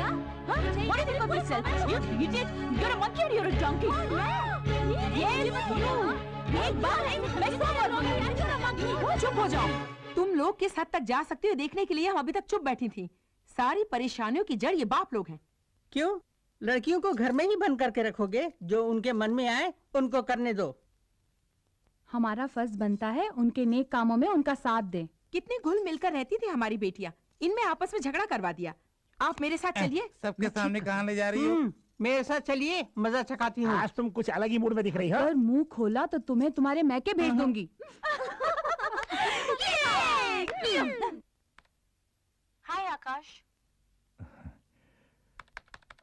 What do you think of yourself? You idiot, you're a monkey or you're a donkey? Yes, you। एक बार मैं समझ। चुप हो जाओ। तुम लोग किस हद तक जा सकती हो देखने के लिए हम अभी तक चुप बैठी थी। सारी परेशानियों की जड़ ये बाप लोग हैं। क्यों, लड़कियों को घर में ही बंद करके रखोगे? जो उनके मन में आए उनको करने दो। हमारा फर्ज बनता है उनके नेक कामों में उनका साथ दें। कितनी घुल मिलकर रहती थी हमारी बेटियां, इनमें आपस में झगड़ा करवा दिया। आप मेरे साथ चलिए। सबके सामने कहाँ ले जा रही हो? मेरे साथ चलिए, मजा चखाती हूँ। आज तुम कुछ अलग ही मूड में दिख रही हो। अगर मुंह खोला तो तुम्हें तुम्हारे मैके भेज दूंगी। हाय आकाश।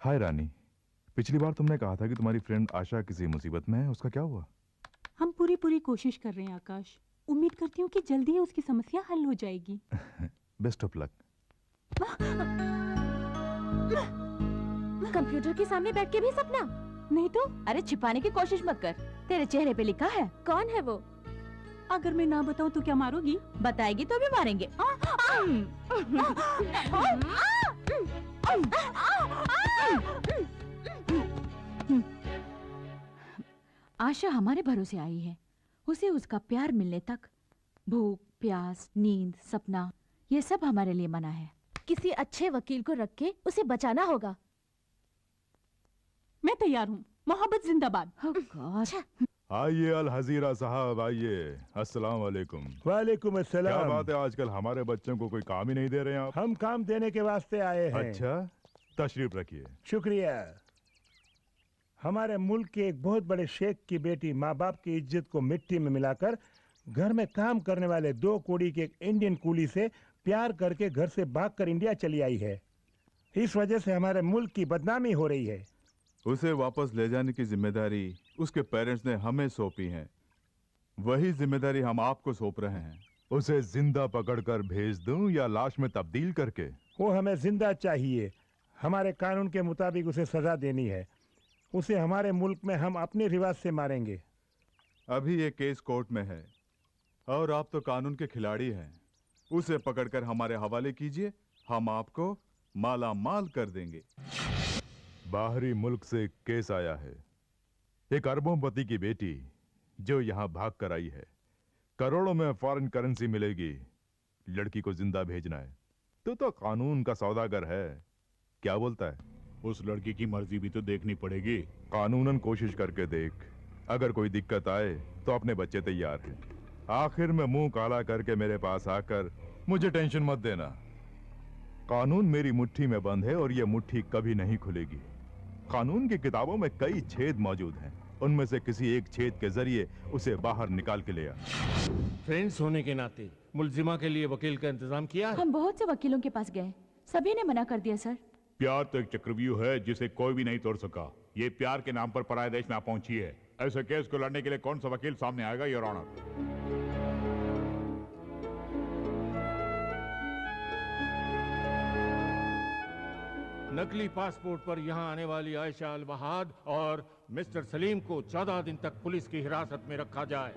हाय रानी, पिछली बार तुमने कहा था कि तुम्हारी फ्रेंड आशा किसी मुसीबत में है, उसका क्या हुआ? हम पूरी कोशिश कर रहे हैं आकाश, उम्मीद करती हूँ कि जल्दी ही उसकी समस्या हल हो जाएगी। Best of luck. कंप्यूटर के सामने बैठ के भी सपना? नहीं तो। अरे छिपाने की कोशिश मत कर, तेरे चेहरे पे लिखा है। कौन है वो? अगर मैं ना बताऊं तो क्या मारोगी? बताएगी तो भी मारेंगे। आशा हमारे भरोसे आई है, उसे उसका प्यार मिलने तक भूख, प्यास, नींद, सपना, ये सब हमारे लिए मना है। किसी अच्छे वकील को रख के उसे बचाना होगा। मैं तैयार हूँ, मोहब्बत जिंदाबाद। आइए अल हजीरा साहब, आइए। अस्सलाम वालेकुम। वालेकुम अस्सलाम। क्या बात है, आजकल हमारे बच्चों को कोई काम ही नहीं दे रहे हैं आप? हम काम देने के वास्ते आए हैं। अच्छा, तशरीफ रखिए। शुक्रिया। हमारे मुल्क के एक बहुत बड़े शेख की बेटी माँ बाप की इज्जत को मिट्टी में मिलाकर घर में काम करने वाले 2 कौड़ी के एक इंडियन कूली से प्यार करके घर से भागकर इंडिया चली आई है। इस वजह से हमारे मुल्क की बदनामी हो रही है। उसे वापस ले जाने की जिम्मेदारी उसके पेरेंट्स ने हमें सौंपी है, वही जिम्मेदारी हम आपको सौंप रहे हैं। उसे जिंदा पकड़कर भेज दूं या लाश में तब्दील करके? वो हमें जिंदा चाहिए। हमारे कानून के मुताबिक उसे सजा देनी है। उसे हमारे मुल्क में हम अपने रिवाज से मारेंगे। अभी ये केस कोर्ट में है और आप तो कानून के खिलाड़ी हैं। उसे पकड़कर हमारे हवाले कीजिए, हम आपको माला माल कर देंगे। बाहरी मुल्क से केस आया है। एक अरबोंपति की बेटी जो यहाँ भाग कर आई है, करोड़ों में फॉरेन करेंसी मिलेगी। लड़की को जिंदा भेजना है। तू तो कानून का सौदागर है, क्या बोलता है? उस लड़की की मर्जी भी तो देखनी पड़ेगी। कानूनन कोशिश करके देख, अगर कोई दिक्कत आए तो अपने बच्चे तैयार हैं। आखिर में मुंह काला करके मेरे पास आकर मुझे टेंशन मत देना। कानून मेरी मुट्ठी में बंद है और यह मुट्ठी कभी नहीं खुलेगी। कानून की किताबों में कई छेद मौजूद हैं, उनमें से किसी एक छेद के जरिए उसे बाहर निकाल के ले आ। फ्रेंड्स होने के नाते मुलजिमा के लिए वकील का इंतजाम किया है? हम बहुत से वकीलों के पास गए, सभी ने मना कर दिया सर। प्यार तो एक चक्रव्यूह है जिसे कोई भी नहीं तोड़ सका। ये प्यार के नाम पर पराये देश में आप पहुंची है। ऐसे केस को लड़ने के लिए कौन सा वकील सामने आएगा, योर ऑनर? नकली पासपोर्ट पर यहां आने वाली आयशा अल वहाद और मिस्टर सलीम को 14 दिन तक पुलिस की हिरासत में रखा जाए।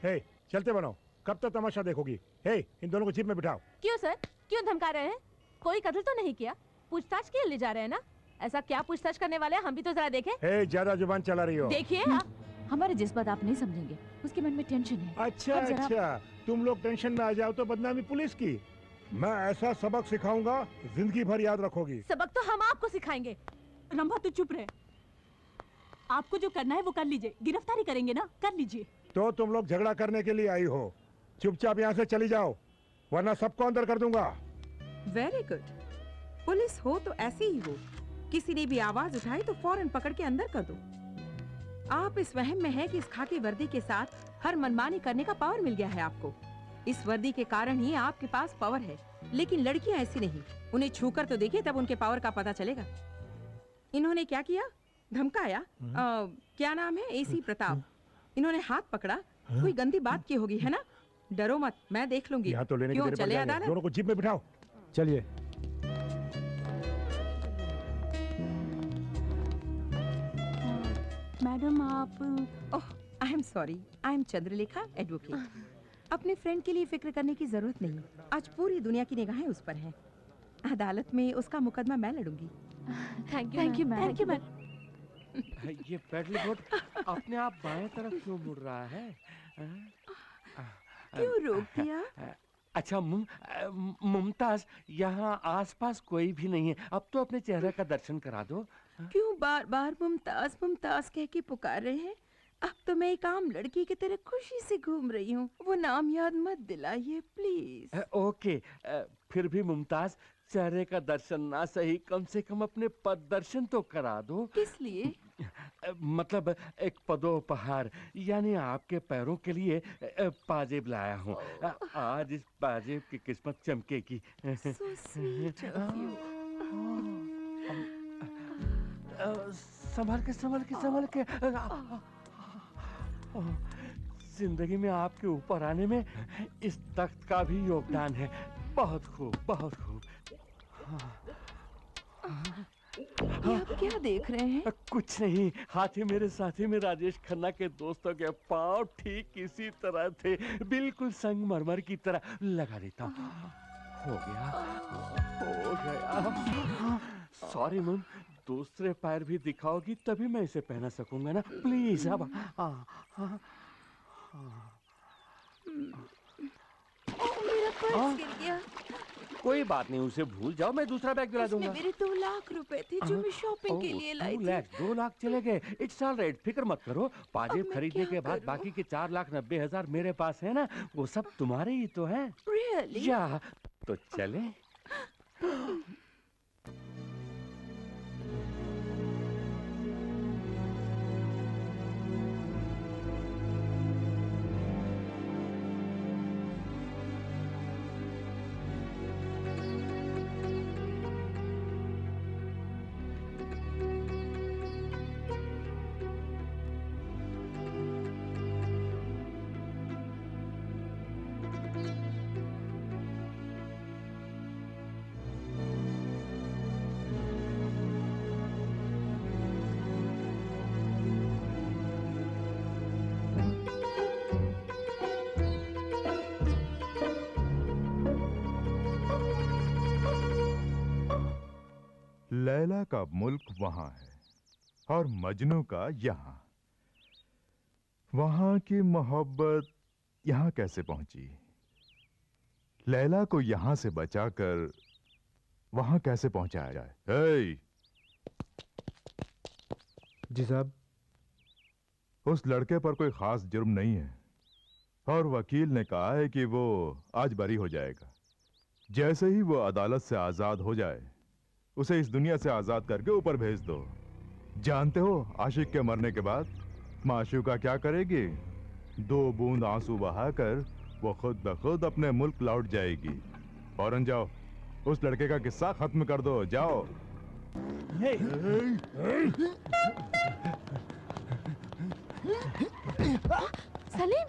हे, चलते बनो, कब तक तमाशा देखोगी? हे, इन दोनों को जीप में बिठाओ। क्यों सर, क्यों धमका रहे हैं? कोई कत्ल तो नहीं किया, पूछताछ के लिए ले जा रहे हैं ना? ऐसा क्या पूछताछ करने वाले हैं, हम भी तो जरा देखें। हे, ज्यादा जुबान चला रही हो। देखिए हमारे जज्बात आप नहीं समझेंगे, उसके मन में टेंशन है। अच्छा अच्छा, तुम लोग टेंशन में आ जाओ तो बदनामी पुलिस की। मैं ऐसा सबक सिखाऊंगा, जिंदगी भर याद रखोगी। सबक तो हम आपको सिखाएंगे। रंभा तू चुप रहे, आपको जो करना है वो कर लीजिए। गिरफ्तारी करेंगे ना, कर लीजिए। तो तुम लोग झगड़ा करने के लिए आई हो, चुपचाप यहाँ से चली जाओ, वरना सबको अंदर कर दूंगा। Very good. पुलिस हो तो ऐसी ही हो, किसी ने भी आवाज उठाई तो फौरन पकड़ के अंदर कर दो। आप इस वहम में है कि इस खाकी वर्दी के साथ हर मनमानी करने का पावर मिल गया है आपको। इस वर्दी के कारण ही आपके पास पावर है, लेकिन लड़कियां ऐसी नहीं। उन्हें छूकर तो देखिए, तब उनके पावर का पता चलेगा। इन्होंने क्या किया? धमकाया। क्या नाम है? एसी प्रताप। इन्होंने हाथ पकड़ा, कोई गंदी बात की होगी, है ना? डरो मत, मैं देख लूंगी। यहाँ तो लेने क्यों, के चले अदालत? दोनों को जीप में बिठाओ। चलिए। मैडम आप oh, I am sorry, I am Chandralekha, advocate. अपने फ्रेंड के लिए फिक्र करने की जरूरत नहीं। आज पूरी दुनिया की निगाहें उस पर हैं। अदालत में उसका मुकदमा मैं लड़ूंगी। Thank you ma'am. ये पेडल बोट अपने आप बाएं तरफ क्यों मुड़ रहा है? क्यों रोक दिया? अच्छा मुमताज, यहाँ आसपास कोई भी नहीं है, अब तो अपने चेहरे का दर्शन करा दो। क्यों बार बार मुमताज मुमताज कह के पुकार रहे हैं? अब तो मैं एक आम लड़की की तरह खुशी से घूम रही हूँ, वो नाम याद मत दिलाइए प्लीज। ओके, फिर भी मुमताज, चेहरे का दर्शन ना सही, कम से कम अपने पद दर्शन तो करा दो। किस लिए? मतलब एक पदोपहार, यानी आपके पैरों के लिए पाजेब लाया हूँ। आज इस पाजेब की किस्मत चमकेगी। So sweet of you. संभल के जिंदगी में आपके ऊपर आने में इस तख्त का भी योगदान है। बहुत खूब, बहुत खूब। ये आप क्या देख रहे हैं? कुछ नहीं, हाथी मेरे साथी में राजेश खन्ना के दोस्तों के पांव ठीक इसी तरह थे, बिल्कुल संगमरमर की तरह। लगा देता हूँ। हो गया। सॉरी मैम, दूसरे पैर भी दिखाओगी तभी मैं इसे पहना सकूंगा ना, प्लीज। अब मेरा पर्स गिर गया। कोई बात नहीं, उसे भूल जाओ, मैं दूसरा बैग दिला दूंगा। मेरे 2 लाख रुपए थे जो मैं शॉपिंग के लिए लाई थी। 2 लाख चले गए, इट्स ऑल राइट, फिक्र मत करो। पाजेब खरीदने के बाद बाकी के 4,90,000 मेरे पास है ना, वो सब तुम्हारे ही तो है। Really? या तो चले। लैला का मुल्क वहां है और मजनू का यहाँ। वहां की मोहब्बत यहाँ कैसे पहुंची? लैला को यहाँ से बचाकर वहां कैसे पहुंचाया जाए? हे! जी साहब। उस लड़के पर कोई खास जुर्म नहीं है और वकील ने कहा है कि वो आज बरी हो जाएगा। जैसे ही वो अदालत से आजाद हो जाए उसे इस दुनिया से आजाद करके ऊपर भेज दो। जानते हो आशिक के मरने के बाद माशूका क्या करेगी? 2 बूंद आंसू बहाकर वो खुद ब खुद अपने मुल्क लौट जाएगी। फौरन जाओ, उस लड़के का किस्सा खत्म कर दो। जाओ। सलीम,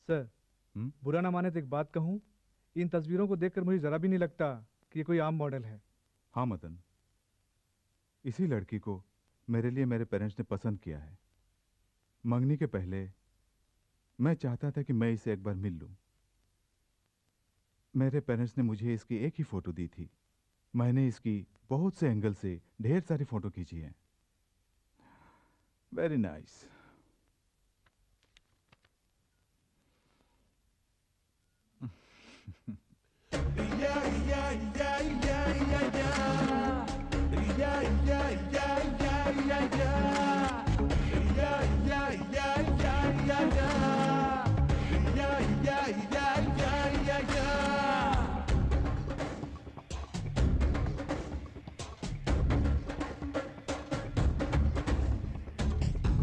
सर, बुरा ना माने तो एक बात कहूं, इन तस्वीरों को देखकर मुझे जरा भी नहीं लगता कि ये कोई आम मॉडल है। हाँ मदन, इसी लड़की को मेरे लिए मेरे पेरेंट्स ने पसंद किया है। मंगनी के पहले मैं चाहता था कि मैं इसे एक बार मिल लूं। मेरे पेरेंट्स ने मुझे इसकी एक ही फोटो दी थी। मैंने इसकी बहुत से एंगल से ढेर सारी फोटो खींची हैं। Very nice.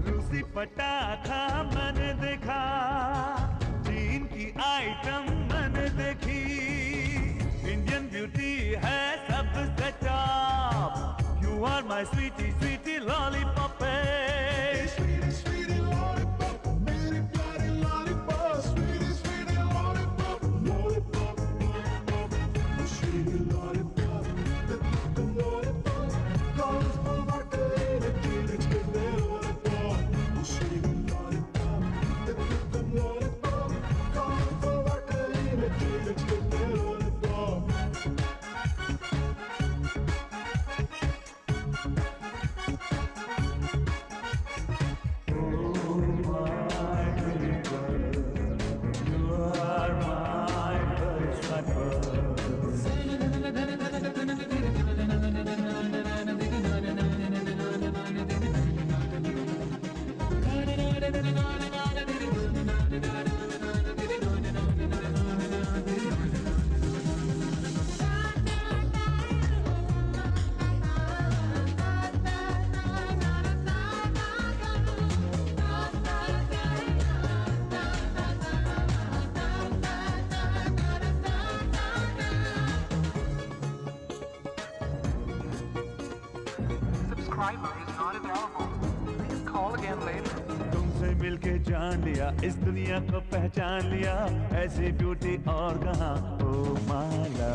रूसी पटाखा मैंने देखा, चीन की आइटम मैंने देखी, इंडियन ब्यूटी है सबसे top. You are my sweetie sweetie lollipop. subscriber is not available. Please call again later. तुमसे मिलके जान लिया, इस दुनिया को पहचान लिया, ऐसी ब्यूटी और कहाँ ओ माला।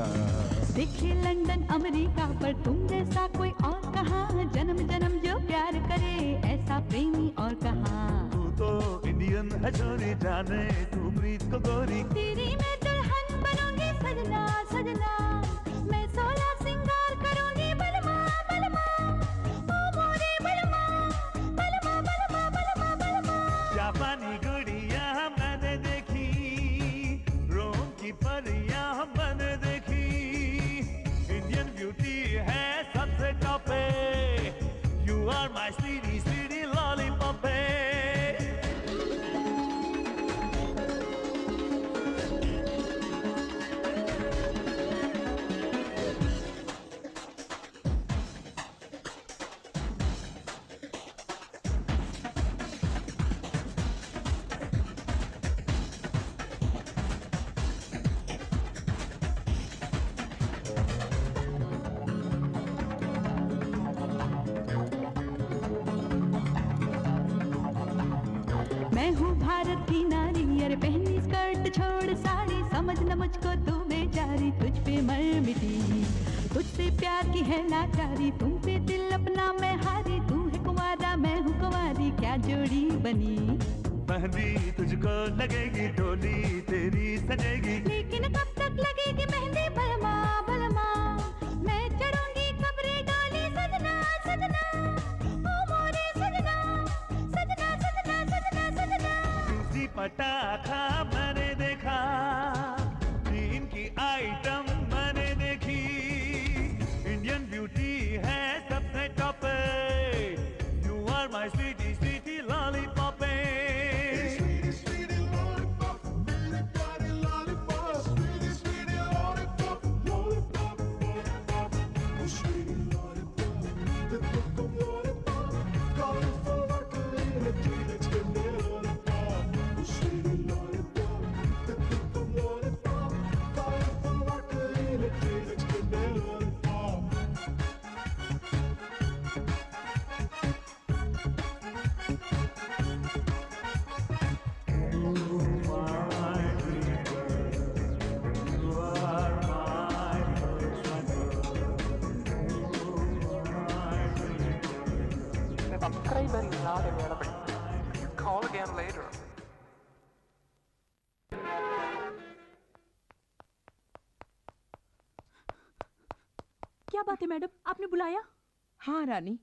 देखे लंदन अमेरिका पर तुम जैसा कोई और कहाँ, जन्म जन्म जो प्यार करे ऐसा प्रेमी और कहाँ। तू तो इंडियन है छोरी, जाने तू प्रीत को गोरी। तेरी मैं दुल्हन बनूंगी सजना सजना, मैं 16 सिंगार करूंगी बलमा बलमा, ओ मोरे बलमा बलमा बलमा बलमा बलमा। जापानी गुड़िया मैंने देखी, रोम की परियां मैंने देखी, इंडियन ब्यूटी है सबसे टॉप पे, you are my sweetie sweetie lollipop है। मैं हूँ भारत की नारी, अरे पहनी स्कर्ट छोड़ साड़ी, समझ न मुझको तू बेचारी, तुझ पे मर मिटी, तुझसे प्यार की है लाचारी, तुम पे दिल अपना मैं हारी, तू है कुंवारा मैं हूँ कुंवारी, क्या जोड़ी बनी। मेहंदी तुझको लगेगी, डोली तेरी सजेगी, लेकिन कब तक लगेगी मेहंदी बलमा बलमा, मैं चढ़ूंगी कब्रे डाली सजना सजना, ओ मोरे सजना सजना सजना सजना सजना। दूसरी पटाखा मैंने देखा, तीन की आइटम मैंने देखी, इंडियन ब्यूटी है सबसे top, you are my sweetie sweetie lollipop. Subscriber is not available. Please call again later. क्या बात है मैडम, आपने बुलाया? हाँ रानी,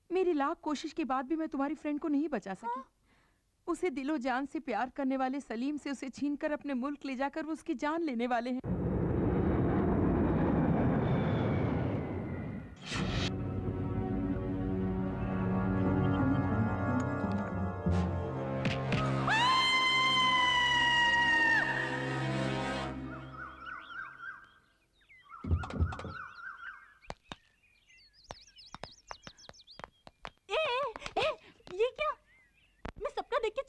मेरी लाख कोशिश के बाद भी मैं तुम्हारी फ्रेंड को नहीं बचा सकी। उसे दिलो जान से प्यार करने वाले सलीम से उसे छीनकर अपने मुल्क ले जाकर वो उसकी जान लेने वाले हैं।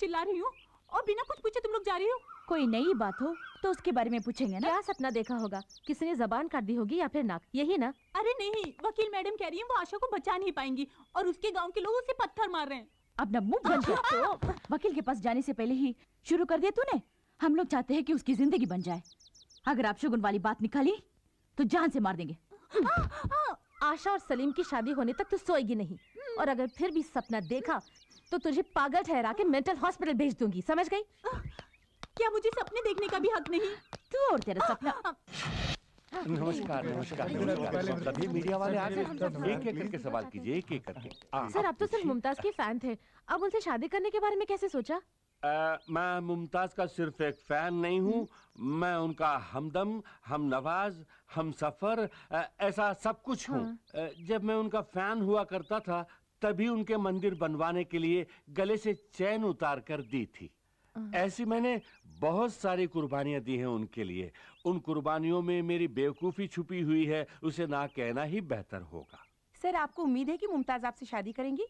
चिल्ला रही हूँ और बिना कुछ पूछे तुम लोग जा रही हो। कोई नई बात हो तो उसके बारे में पूछेंगे ना। क्या सपना देखा होगा, किसी ने जबान काट दी होगी या फिर नाक, यही ना? अरे नहीं, वकील मैडम कह रही है वो आशा को बचा नहीं पाएंगी और उसके गांव के लोग उसे पत्थर मार रहे हैं। अपना मुंह बंद कर। तो वकील के पास जाने से पहले ही शुरू कर दिया तूने। हम लोग चाहते हैं कि उसकी जिंदगी बन जाए। अगर आप शगुन वाली बात निकाली तो जान से मार देंगे। आशा और सलीम की शादी होने तक तो सोएगी नहीं, और अगर फिर भी सपना देखा तो तुझे पागल ठहरा के मेंटल हॉस्पिटल भेज दूंगी, समझ गई? क्या मुझे सपने देखने का भी हक नहीं? तू और तेरा सपना। नमस्कार नमस्कार। सभी मीडिया वाले आ गए, एक एक करके सवाल कीजिए, एक एक करके। सर, आप तो सिर्फ मुमताज के फैन थे, अब उनसे शादी करने के बारे में कैसे सोचा? मैं मुमताज का सिर्फ एक फैन नहीं हूँ, मैं उनका हमदम, हम नवाज, हम सफर, ऐसा सब कुछ हूँ। जब मैं उनका फैन हुआ करता था तभी उनके मंदिर बनवाने के लिए गले से चैन उतार कर दी थी। ऐसी मैंने बहुत सारी कुर्बानियां दी हैं उनके लिए। उन कुर्बानियों में मेरी बेवकूफ़ी छुपी हुई है, उसे ना कहना ही बेहतर होगा। सर, आपको उम्मीद है कि मुमताज आपसे शादी करेंगी?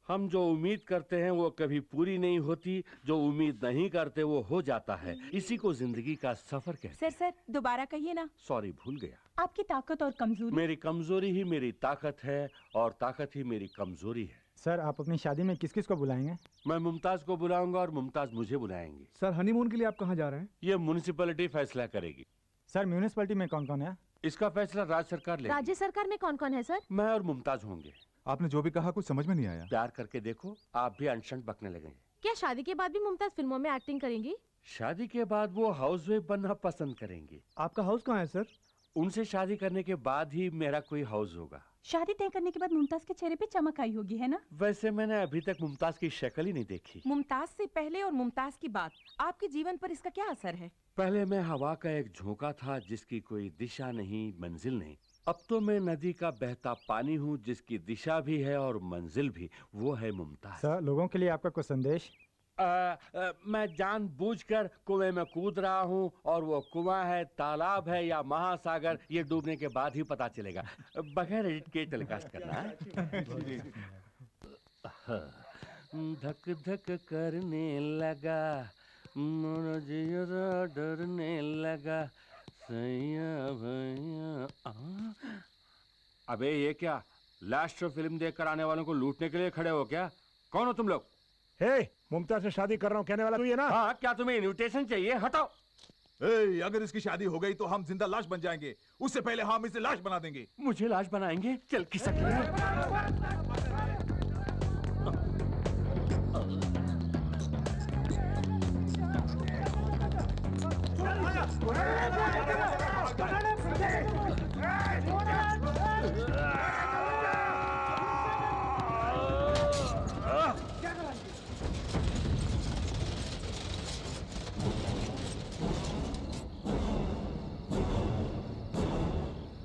हम जो उम्मीद करते हैं वो कभी पूरी नहीं होती, जो उम्मीद नहीं करते वो हो जाता है। इसी को जिंदगी का सफर कहते हैं। सर दोबारा कहिए ना। सॉरी, भूल गया। आपकी ताकत और कमजोरी? मेरी कमजोरी ही मेरी ताकत है और ताकत ही मेरी कमजोरी है। सर आप अपनी शादी में किस किस को बुलाएंगे? मैं मुमताज को बुलाऊंगा और मुमताज मुझे बुलाएंगी। सर हनीमून के लिए आप कहाँ जा रहे हैं? ये म्युनिसिपैलिटी फैसला करेगी। सर म्यूनिसिपैलिटी में कौन कौन है? इसका फैसला राज्य सरकार लेगी। राज्य सरकार में कौन कौन है सर? मैं और मुमताज होंगे। आपने जो भी कहा कुछ समझ में नहीं आया। प्यार करके देखो, आप भी अनशन बकने लगेंगे। क्या शादी के बाद भी मुमताज फिल्मों में एक्टिंग करेंगी? शादी के बाद वो हाउसवाइफ बनना पसंद करेंगी। आपका हाउस कहाँ है सर? उनसे शादी करने के बाद ही मेरा कोई हाउस होगा। शादी तय करने के बाद मुमताज के चेहरे पे चमक आई होगी, है ना? वैसे मैंने अभी तक मुमताज की शक्ल ही नहीं देखी। मुमताज से पहले और मुमताज की बात, आपके जीवन पर इसका क्या असर है? पहले मैं हवा का एक झोंका था जिसकी कोई दिशा नहीं, मंजिल नहीं। अब तो मैं नदी का बहता पानी हूँ जिसकी दिशा भी है और मंजिल भी। वो है मुमताज। सर लोगों के लिए आपका कुछ संदेश? मैं जानबूझकर कुएं में कूद रहा हूँ और वो कुआं है, तालाब है या महासागर, ये डूबने के बाद ही पता चलेगा। बगैर एडिट के टेलीकास्ट करना है। धक धक करने लगा, मोरा जियरा डरने लगा, सैया भैया। अबे ये क्या, लास्ट शो फिल्म देखकर आने वालों को लूटने के लिए खड़े हो क्या? कौन हो तुम लोग? हे, मुमताज से शादी कर रहा हूँ कहने वाला तू ये ना? हाँ, क्या तुम्हें इनविटेशन चाहिए? हटाओ। अगर इसकी शादी हो गई तो हम जिंदा लाश बन जाएंगे, उससे पहले हम इसे लाश बना देंगे। मुझे लाश बनाएंगे? चल खिसक।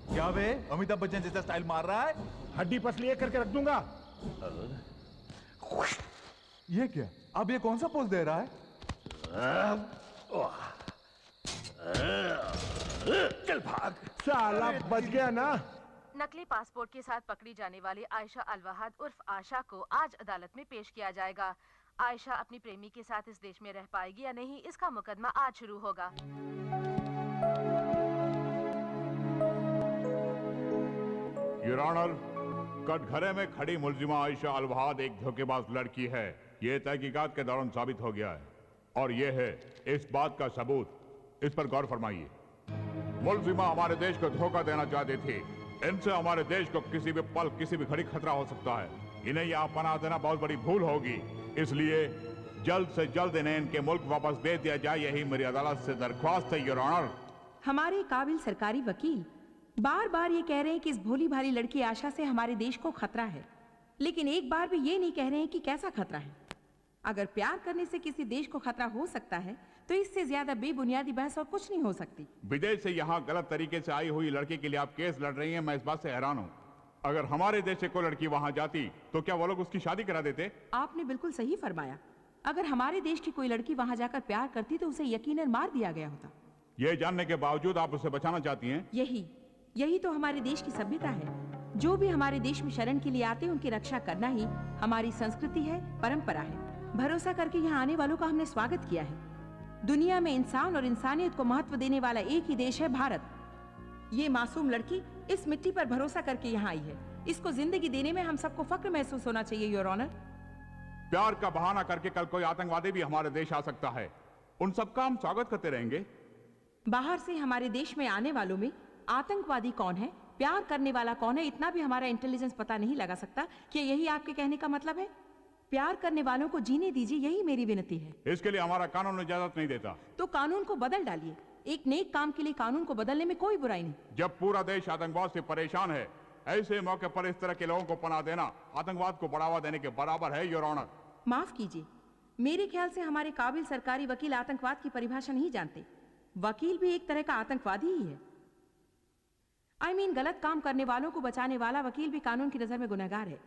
क्या बे, अमिताभ बच्चन जैसा स्टाइल मार रहा है? हड्डी पसली एक करके रख दूंगा। ये क्या, अब ये कौन सा पोज दे रहा है? चल भाग। साला बच गया ना। नकली पासपोर्ट के साथ पकड़ी जाने वाली आयशा अलवहाद उर्फ आशा को आज अदालत में पेश किया जाएगा। आयशा अपनी प्रेमी के साथ इस देश में रह पाएगी या नहीं, इसका मुकदमा आज शुरू होगा। योर ऑनर, कटघरे में खड़ी मुलजिमा आयशा अलवहाद एक धोखेबाज लड़की है। ये तहकीकात के दौरान साबित हो गया है और ये है इस बात का सबूत। इस पर गौर फरमाइए। मुलजिमा हमारे देश को धोखा देना चाहती थी। इनसे हमारे देश को किसी भी पल, किसी भी घड़ी खतरा हो सकता है। इन्हें यहाँ पनाह देना बहुत बड़ी भूल होगी, इसलिए जल्द से जल्द इन्हें इनके मुल्क वापस दे दिया जाए, यही मेरी अदालत से दरख्वास्त है योर ऑनर। हमारे काबिल सरकारी वकील बार बार ये कह रहे हैं कि इस भोली भाली लड़की आशा से हमारे देश को खतरा है, लेकिन एक बार भी ये नहीं कह रहे हैं कि कैसा खतरा है। अगर प्यार करने से किसी देश को खतरा हो सकता है तो इससे ज्यादा बेबुनियादी बहस और कुछ नहीं हो सकती। विदेश से यहाँ गलत तरीके से आई हुई लड़की के लिए आप केस लड़ रही हैं, मैं इस बात से हैरान हूँ। अगर हमारे देश से कोई लड़की वहाँ जाती तो क्या वो लोग उसकी शादी करा देते? आपने बिल्कुल सही फरमाया। अगर हमारे देश की कोई लड़की वहाँ जाकर प्यार करती तो उसे यकीनन मार दिया गया होता। ये जानने के बावजूद आप उसे बचाना चाहती हैं? यही तो हमारे देश की सभ्यता है। जो भी हमारे देश में शरण के लिए आते हैं उनकी रक्षा करना ही हमारी संस्कृति है, परंपरा है। भरोसा करके यहाँ आने वालों का हमने स्वागत किया है। दुनिया में इंसान और इंसानियत को महत्व देने वाला एक ही देश है, भारत। ये मासूम लड़की इस मिट्टी पर भरोसा करके यहाँ आई है। इसको जिंदगी देने में हम सबको फक्र महसूस होना चाहिए योर ऑनर। प्यार का बहाना करके कल कोई आतंकवादी भी हमारे देश आ सकता है, उन सबका हम स्वागत करते रहेंगे। बाहर से हमारे देश में आने वालों में आतंकवादी कौन है, प्यार करने वाला कौन है, इतना भी हमारा इंटेलिजेंस पता नहीं लगा सकता। क्या यही आपके कहने का मतलब है? प्यार करने वालों को जीने दीजिए, यही मेरी विनती है। इसके लिए हमारा कानून इजाजत नहीं देता। तो कानून को बदल डालिए। एक नेक काम के लिए कानून को बदलने में कोई बुराई नहीं। जब पूरा देश आतंकवाद से परेशान है, ऐसे मौके पर इस तरह के लोगों को पनाह देना आतंकवाद को बढ़ावा देने के बराबर है योर ऑनर। माफ कीजिए, मेरे ख्याल से हमारे काबिल सरकारी वकील आतंकवाद की परिभाषा नहीं जानते। वकील भी एक तरह का आतंकवादी ही है। गलत काम करने वालों को बचाने वाला वकील भी कानून की नजर में गुनहगार है।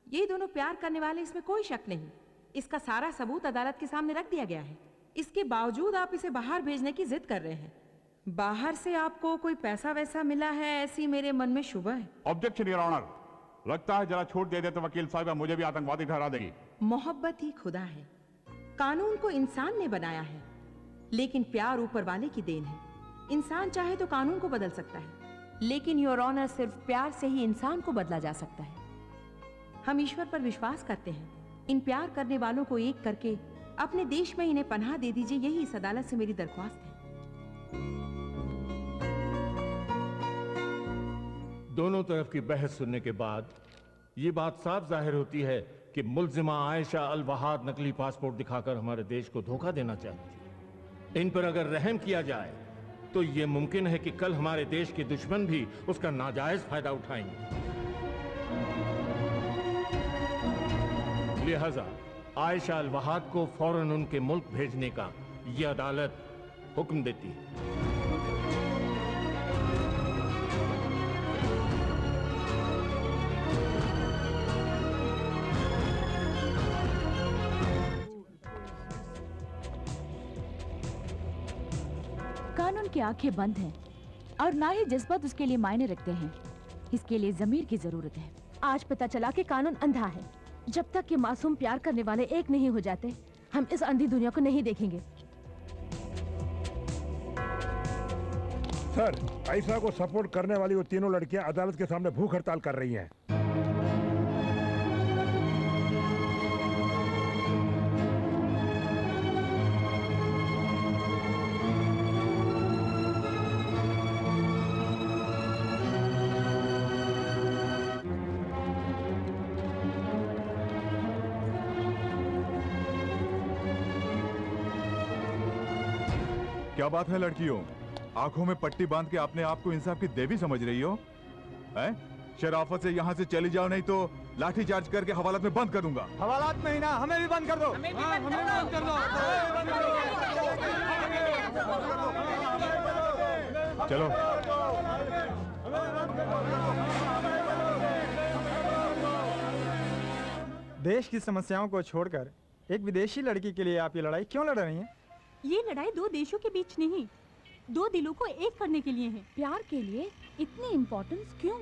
ये दोनों प्यार करने वाले, इसमें कोई शक नहीं। इसका सारा सबूत अदालत के सामने रख दिया गया है। इसके बावजूद आप इसे बाहर भेजने की जिद कर रहे हैं। बाहर से आपको कोई पैसा वैसा मिला है, ऐसी मेरे मन में शुबह है। Objection your honour. लगता है जरा छूट दे दे तो वकील साहब मुझे भी आतंकवादी ठहरा देगी। मोहब्बत ही खुदा है। कानून को इंसान ने बनाया है, लेकिन प्यार ऊपर वाले की देन है। इंसान चाहे तो कानून को बदल सकता है, लेकिन योर ऑनर सिर्फ प्यार से ही इंसान को बदला जा सकता है। हम ईश्वर पर विश्वास करते हैं। इन प्यार करने वालों को एक करके अपने देश में इन्हें पनाह दे दीजिए, यही इस अदालत से मेरी दरख्वास्त है। दोनों तरफ की बहस सुनने के बाद ये बात साफ जाहिर होती है कि मुल्जिमा आयशा अल वहाद नकली पासपोर्ट दिखाकर हमारे देश को धोखा देना चाहती है। इन पर अगर रहम किया जाए तो ये मुमकिन है कि कल हमारे देश के दुश्मन भी उसका नाजायज फायदा उठाएंगे। लिहाजा आयशा अल वहाद को फौरन उनके मुल्क भेजने का यह अदालत हुक्म देती है। कानून की आंखें बंद हैं और ना ही जज्बात उसके लिए मायने रखते हैं। इसके लिए ज़मीर की जरूरत है। आज पता चला कि कानून अंधा है। जब तक ये मासूम प्यार करने वाले एक नहीं हो जाते, हम इस अंधी दुनिया को नहीं देखेंगे। सर, आयशा को सपोर्ट करने वाली वो तीनों लड़कियां अदालत के सामने भूख हड़ताल कर रही हैं। क्या बात है लड़कियों, आंखों में पट्टी बांध के अपने आप को इंसाफ की देवी समझ रही हो? हैं? शराफत से यहाँ से चली जाओ, नहीं तो लाठी चार्ज करके हवालात में बंद कर दूंगा। हवालात में ही ना, हमें भी बंद कर दो। हमें भी बंद कर दो। चलो। देश की समस्याओं को छोड़कर एक विदेशी लड़की के लिए आप ये लड़ाई क्यों लड़ रही हैं? ये लड़ाई दो देशों के बीच नहीं, दो दिलों को एक करने के लिए है। प्यार के लिए इतनी इम्पोर्टेंस क्यों?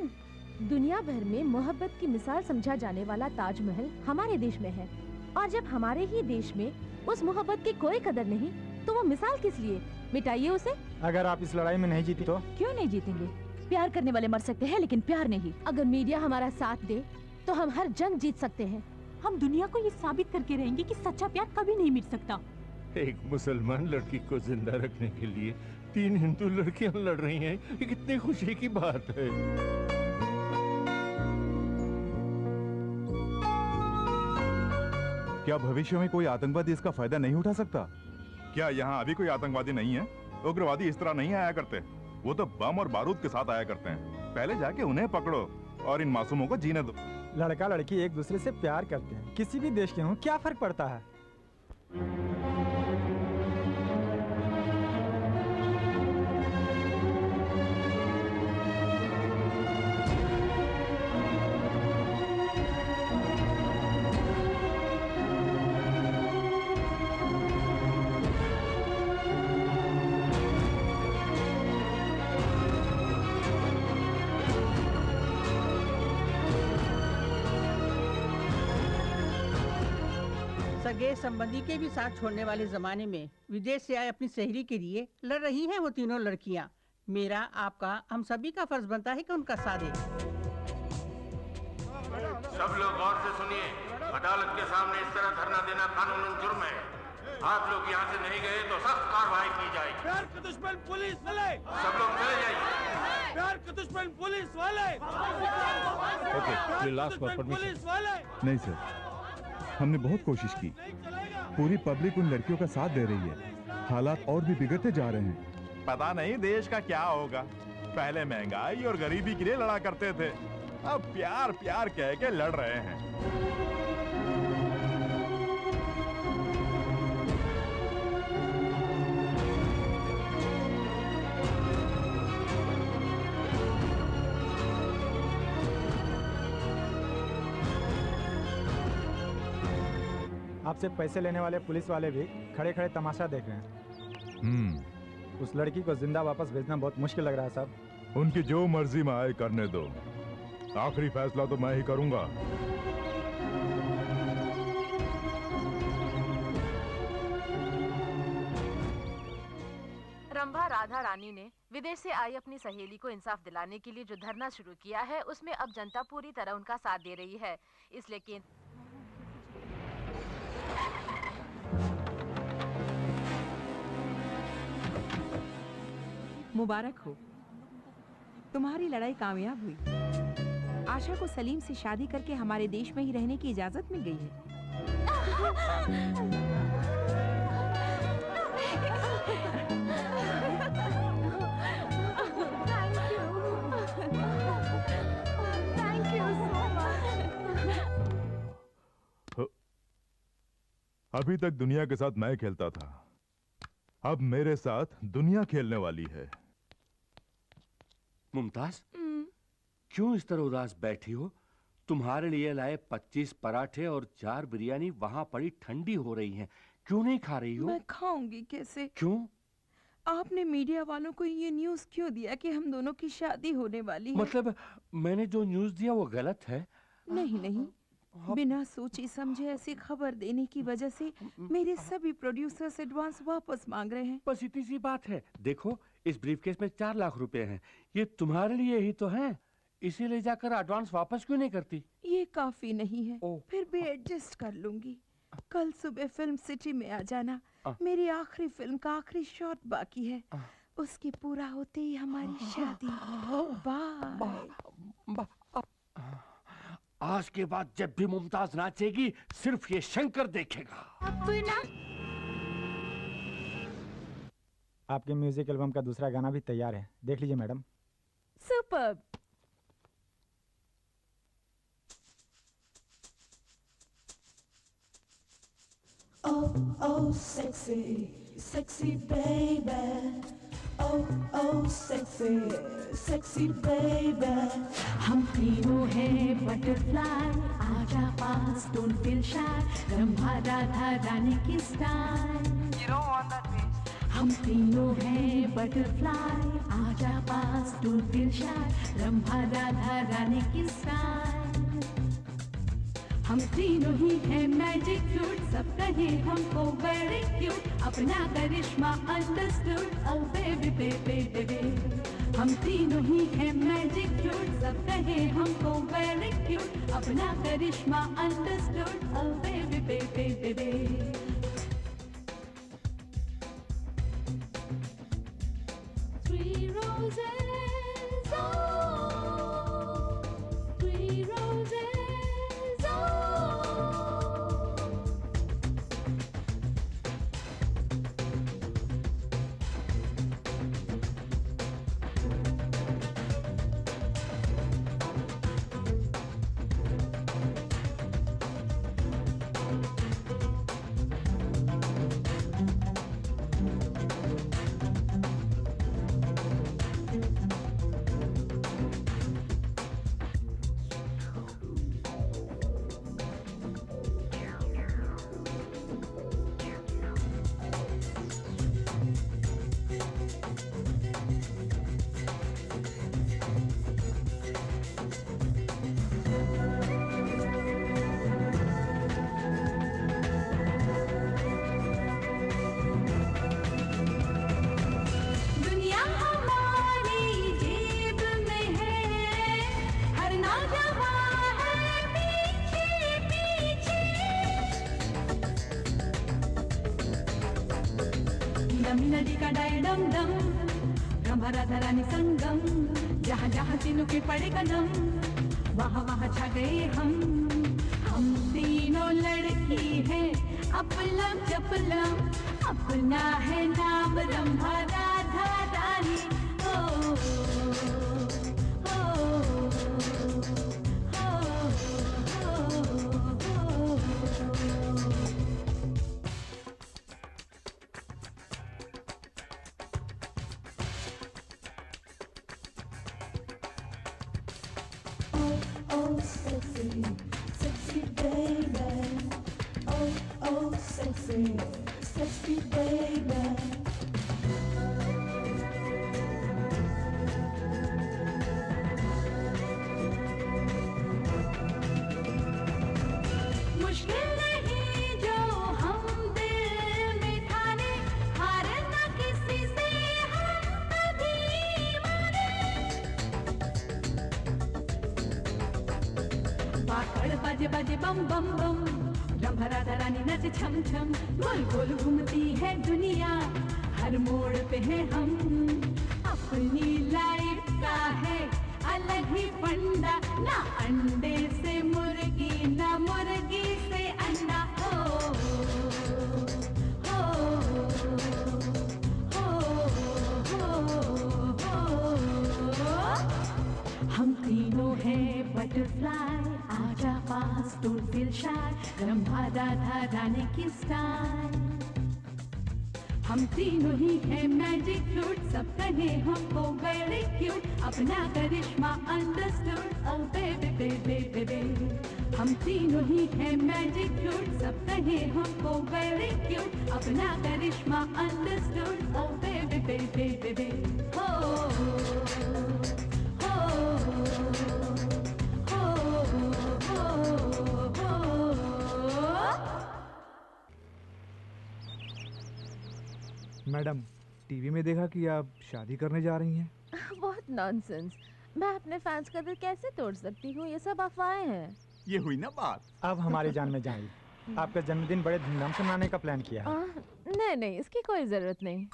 दुनिया भर में मोहब्बत की मिसाल समझा जाने वाला ताजमहल हमारे देश में है, और जब हमारे ही देश में उस मोहब्बत की कोई कदर नहीं, तो वो मिसाल किस लिए? मिटाइए उसे। अगर आप इस लड़ाई में नहीं जीती तो? क्यों नहीं जीतेंगे? प्यार करने वाले मर सकते हैं, लेकिन प्यार नहीं। अगर मीडिया हमारा साथ दे तो हम हर जंग जीत सकते हैं। हम दुनिया को ये साबित करके रहेंगे कि सच्चा प्यार कभी नहीं मिट सकता। एक मुसलमान लड़की को जिंदा रखने के लिए 3 हिंदू लड़कियां लड़ रही हैं, ये कितनी खुशी की बात है। क्या भविष्य में कोई आतंकवादी इसका फायदा नहीं उठा सकता? क्या यहाँ अभी कोई आतंकवादी नहीं है? उग्रवादी इस तरह नहीं आया करते, वो तो बम और बारूद के साथ आया करते हैं। पहले जाके उन्हें पकड़ो और इन मासूमों को जीने दो। लड़का लड़की एक दूसरे से प्यार करते हैं, किसी भी देश के हों, क्या फर्क पड़ता है? सगे संबंधी के भी साथ छोड़ने वाले जमाने में विदेश से आए अपनी सहेली के लिए लड़ रही हैं वो तीनों लड़कियां। मेरा, आपका, हम सभी का फर्ज बनता है कि उनका साथ दें। सब लोग गौर से सुनिए, अदालत के सामने इस तरह धरना देना कानूनन जुर्म है। आप लोग यहाँ से नहीं गए तो सख्त कार्रवाई की जाएगी। प्यार के दुश्मन पुलिस वाले, सब लोग चले जाइए। प्यार के दुश्मन पुलिस वाले, ओके, पुलिस वाले। नहीं सर, हमने बहुत कोशिश की। पूरी पब्लिक उन लड़कियों का साथ दे रही है। हालात और भी बिगड़ते जा रहे हैं। पता नहीं देश का क्या होगा। पहले महंगाई और गरीबी के लिए लड़ा करते थे, अब प्यार प्यार कह के लड़ रहे हैं। आपसे पैसे लेने वाले पुलिस वाले भी खड़े खड़े तमाशा देख रहे हैं। उस लड़की को जिंदा वापस भेजना बहुत मुश्किल लग रहा है साहब। उनकी जो मर्जी में आए करने दो। आखिरी फैसला तो मैं ही करूंगा। रंभा राधा रानी ने विदेश से आई अपनी सहेली को इंसाफ दिलाने के लिए जो धरना शुरू किया है, उसमें अब जनता पूरी तरह उनका साथ दे रही है। इसलिए मुबारक हो, तुम्हारी लड़ाई कामयाब हुई। आशा को सलीम से शादी करके हमारे देश में ही रहने की इजाजत मिल गई है। अभी तक दुनिया के साथ मैं खेलता था, अब मेरे साथ दुनिया खेलने वाली है। मुमताज, क्यों इस तरह उदास बैठी हो? तुम्हारे लिए लाए 25 पराठे और 4 बिरयानी वहां पड़ी ठंडी हो रही हैं। क्यों नहीं खा रही हो? मैं खाऊंगी कैसे? क्यों? आपने मीडिया वालों को ये न्यूज़ क्यों दिया कि हम दोनों की शादी होने वाली है? मतलब मैंने जो न्यूज़ दिया वो गलत है? नहीं, बिना सोचे समझे ऐसी खबर देने की वजह से मेरे सभी प्रोड्यूसर्स एडवांस वापस मांग रहे हैं। बस इतनी सी बात है। देखो, इस ब्रीफकेस में 4 लाख रुपए हैं। ये तुम्हारे लिए ही तो हैं। इसे ले जाकर एडवांस वापस क्यों नहीं करती? ये काफी नहीं है, फिर भी एडजस्ट कर लूंगी। कल सुबह फिल्म सिटी में आ जाना। मेरी आखिरी फिल्म का आखिरी शॉट बाकी है, उसके पूरा होते ही हमारी शादी। बाय। आज के बाद जब भी मुमताज नाचेगी, सिर्फ ये शंकर देखेगा। आपके म्यूजिक एल्बम का दूसरा गाना भी तैयार है, देख लीजिए madam. Superb. Oh, sexy, sexy baby. Oh, sexy, sexy baby. हम तीनों हैं बटरफ्लाई, आजा पास, don't feel shy. Rambha Radha Rani की style. You don't want that bitch. हम तीनों हैं बटरफ्लाई, आजा पास, don't feel shy. Rambha Radha Rani की स्टाइल. हम तीनों ही हैं मैजिक फ्रूट, सब कहे हमको वेरी क्यूट, अपना करिश्मा understood, oh baby baby baby. हम तीनों ही हैं मैजिक फ्रूट, सब कहे हमको वेरी क्यूट, अपना करिश्मा understood, oh baby baby baby. Three roses, oh, 3 roses. नदी का डाय डम डम, रंभा राधा रानी संगम, जहाँ जहाँ तीनों के पड़े कदम, वहाँ वहाँ छा गए हम तीनों लड़की हैं अपलम चपलम, अपना है नाम रंभा राधा रानी। Sexy, sexy baby. Oh, sexy, sexy baby. आकड़ बाजे बाजे बम बम बम, रंभा राधा रानी नाचे छम छम, गोल गोल घूमती है दुनिया, हर मोड़ पे है हम, अपनी लाइफ का है अलग ही फंडा, ना अंडे से मुर्गी ना मुर्गी से अंडा। हो हो हो हो हो, हम तीनों हैं बटरफ्लाई, आजा पास don't feel shy, Rambha Radha Rani की स्टाइल। हम तीनों ही हैं मैजिक फ्रूट, सब कहे हमको वेरी क्यूट, अपना करिश्मा अंडरस्टूड, ओ बेबी बेबी बेबी। हम तीनों ही हैं मैजिक फ्रूट, सब कहे हमको वेरी क्यूट, अपना करिश्मा अंडरस्टूड, ओ बेबी बेबी बेबी। हो हो हो हो हो। मैडम, टीवी में देखा कि आप शादी करने जा रही हैं। बहुत नॉनसेंस। मैं अपने फैंस का दिल कैसे तोड़ सकती हूँ? ये सब अफवाहें हैं। ये हुई ना बात। अब हमारी जान में जाएगी। आपका जन्मदिन बड़े धूमधाम से मनाने का प्लान किया है। नहीं नहीं, इसकी कोई जरूरत नहीं।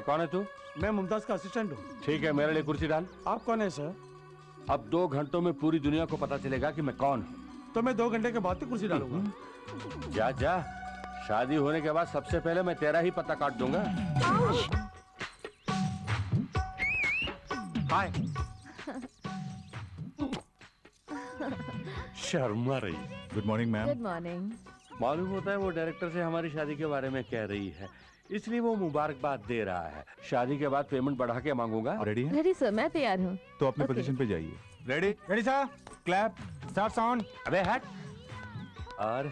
कौन है तू? मैं मुमताज का असिस्टेंट हूँ। ठीक है, मेरे लिए कुर्सी डाल। आप कौन है सर? अब 2 घंटों में पूरी दुनिया को पता चलेगा कि मैं कौन हूँ। तो मैं 2 घंटे के बाद ही कुर्सी डालूंगा। जा जा, शादी होने के बाद सबसे पहले मैं तेरा ही पता काट दूंगा। हाय। शर्मा रही। Good morning ma'am. Good morning. मालूम होता है वो डायरेक्टर से हमारी शादी के बारे में कह रही है, इसलिए वो मुबारकबाद दे रहा है। शादी के बाद पेमेंट बढ़ा के मांगूंगा। रेडी है? रेडी सर, मैं तैयार हूँ। तो अपनी पोजीशन पे जाइए। Ready? Ready sir. Clap, start sound. अबे हट। और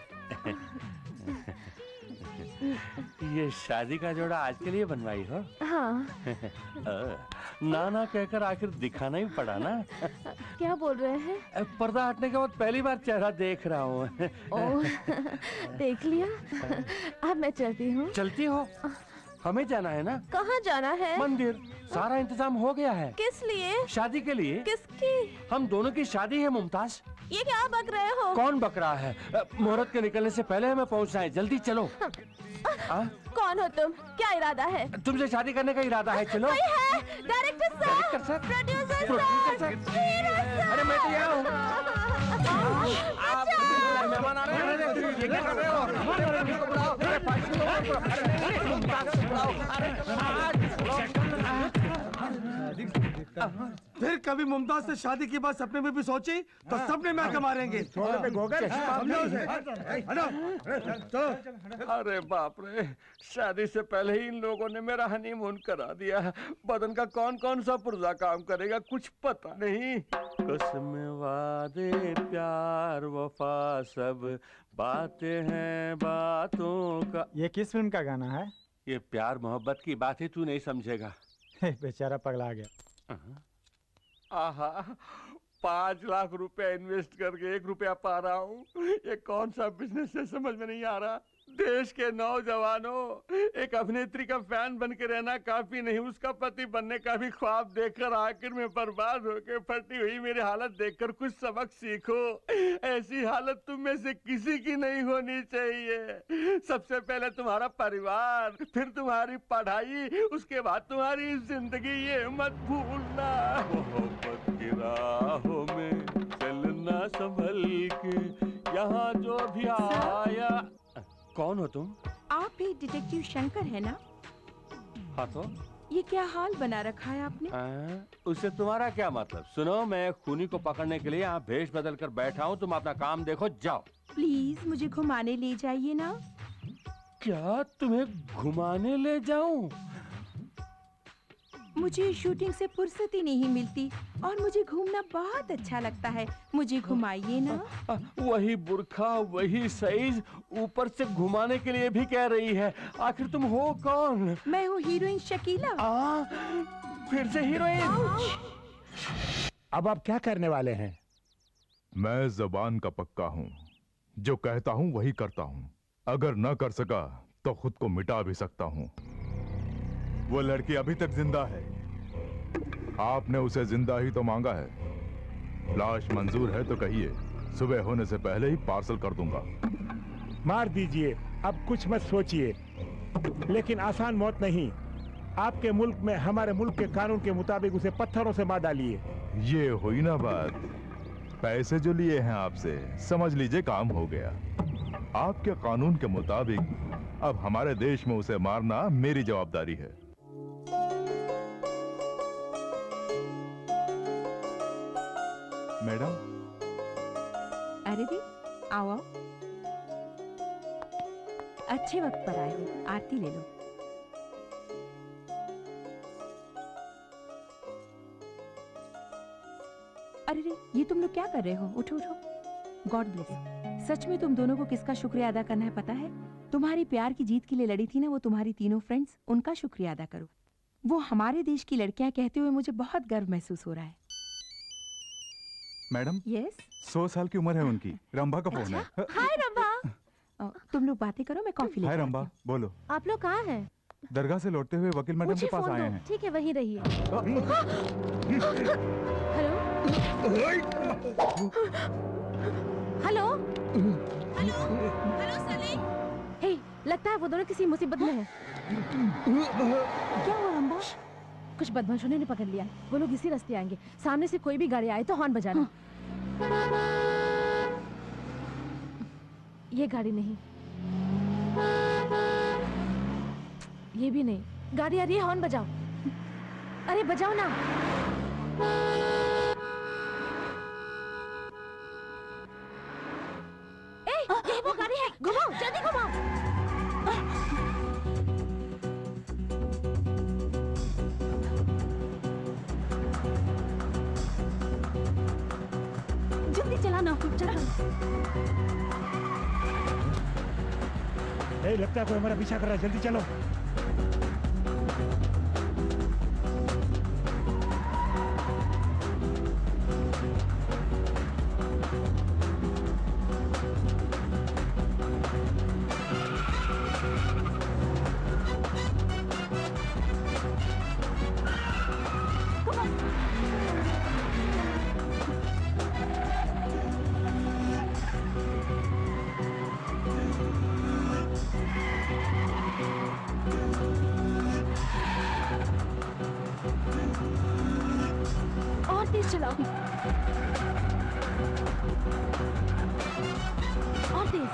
ये शादी का जोड़ा आज के लिए बनवाई हो? हाँ। ना ना कहकर आखिर दिखाना ही पड़ा ना। क्या बोल रहे हैं? पर्दा हटने के बाद पहली बार चेहरा देख रहा हूँ। ओह, देख लिया। अब मैं चलती हूँ। चलती हो? हमें जाना है ना। कहाँ जाना है? मंदिर। सारा इंतजाम हो गया है। किस लिए? शादी के लिए। किसकी? हम दोनों की शादी है मुमताज। ये क्या बक रहे हो? कौन बक रहा है? मुहूर्त के निकलने से पहले हमें पहुंचना है, जल्दी चलो। कौन हो तुम? क्या इरादा है? तुमसे शादी करने का इरादा है, चलो। कोई है? डायरेक्टर सर, प्रोड्यूसर सर, अरे मैं तो यहाँ हूँ। मेहमान आ रहे हैं। ये क्या कर रहे हो? फिर कभी मुमताज से शादी की बात सपने में भी सोची तो सबने महका मारेंगे। अरे बाप रे, शादी से पहले ही इन लोगों ने मेरा हनीमून करा दिया। बदन का कौन कौन सा पुर्जा काम करेगा कुछ पता नहीं। कसम वादे प्यार वफा सब बातें हैं बातों का। ये किस फिल्म का गाना है? ये प्यार मोहब्बत की बात है, तू नहीं समझेगा। बेचारा पगला गया। आहा, 5 लाख रुपए इन्वेस्ट करके 1 रुपया पा रहा हूँ। ये कौन सा बिजनेस है समझ में नहीं आ रहा। देश के नौजवानों, एक अभिनेत्री का फैन बन के रहना काफी नहीं, उसका पति बनने का भी ख्वाब देखकर आखिर में बर्बाद होके फटी हुई मेरी हालत देखकर कुछ सबक सीखो। ऐसी हालत तुम में से किसी की नहीं होनी चाहिए। सबसे पहले तुम्हारा परिवार, फिर तुम्हारी पढ़ाई, उसके बाद तुम्हारी जिंदगी, ये मत भूलना। मोहब्बत की राहों में चलना संभल के, यहाँ जो भी आया। कौन हो तुम? आप भी डिटेक्टिव शंकर है ना? हाँ तो ये क्या हाल बना रखा है आपने? उससे तुम्हारा क्या मतलब? सुनो, मैं खूनी को पकड़ने के लिए यहाँ भेष बदल कर बैठा हूँ, तुम अपना काम देखो, जाओ। प्लीज मुझे घुमाने ले जाइए ना। क्या तुम्हें घुमाने ले जाऊं? मुझे शूटिंग से फुर्सत ही नहीं मिलती और मुझे घूमना बहुत अच्छा लगता है, मुझे घुमाइए ना। वही बुर्खा, वही साइज, ऊपर से घुमाने के लिए भी कह रही है। आखिर तुम हो कौन? मैं हूँ हीरोइन शकीला। फिर से हीरोइन? अब आप क्या करने वाले हैं? मैं जबान का पक्का हूँ, जो कहता हूँ वही करता हूँ। अगर न कर सका तो खुद को मिटा भी सकता हूँ। वो लड़की अभी तक जिंदा है। आपने उसे जिंदा ही तो मांगा है। लाश मंजूर है तो कहिए, सुबह होने से पहले ही पार्सल कर दूंगा। मार दीजिए, अब कुछ मत सोचिए, लेकिन आसान मौत नहीं। आपके मुल्क में हमारे मुल्क के कानून के मुताबिक उसे पत्थरों से मार डालिए। ये हुई ना बात। पैसे जो लिए हैं आपसे, समझ लीजिए काम हो गया। आपके कानून के मुताबिक अब हमारे देश में उसे मारना मेरी जवाबदारी है। मैडम। अरे दी, आओ आओ। अच्छे वक्त पर आए हो, आरती ले लो। अरे रे, ये तुम लोग क्या कर रहे हो? उठो उठो। God bless. सच में तुम दोनों को किसका शुक्रिया अदा करना है पता है? तुम्हारी प्यार की जीत के लिए लड़ी थी ना वो तुम्हारी तीनों फ्रेंड्स, उनका शुक्रिया अदा करो। वो हमारे देश की लड़कियां कहते हुए मुझे बहुत गर्व महसूस हो रहा है। मैडम। यस। 100 साल की उम्र है उनकी। रंभा का फोन है। हाय रंभा। तुम लोग बातें करो, मैं कॉफी हाय लेकर रंभा, बोलो। आप लोग कहाँ हैं? दरगाह से लौटते हुए वकील मैडम के पास आए हैं। ठीक है, वहीं रहिए। Hello hello hello hello Salim. Hey, लगता है वो दोनों किसी मुसीबत में हैं। क्या हुआ रंभा? कुछ बदमाशों ने पकड़ लिया। वो लोग इसी रास्ते आएंगे। सामने से कोई भी गाड़ी आए तो हॉर्न बजाना। ये गाड़ी नहीं, ये भी नहीं। गाड़ी आ रही है, हॉर्न बजाओ। अरे बजाओ ना। ये वो गाड़ी है, घुमाओ, जल्दी घुमाओ। जल्दी चलाना, चलो। लगता है कोई हमारा पीछा कर रहा है, जल्दी चलो। और तेज चलाओ, और तेज।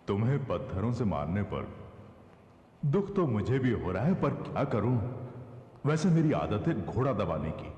तुम्हें पत्थरों से मारने पर दुख तो मुझे भी हो रहा है, पर क्या करूं? वैसे मेरी आदत है घोड़ा दबाने की।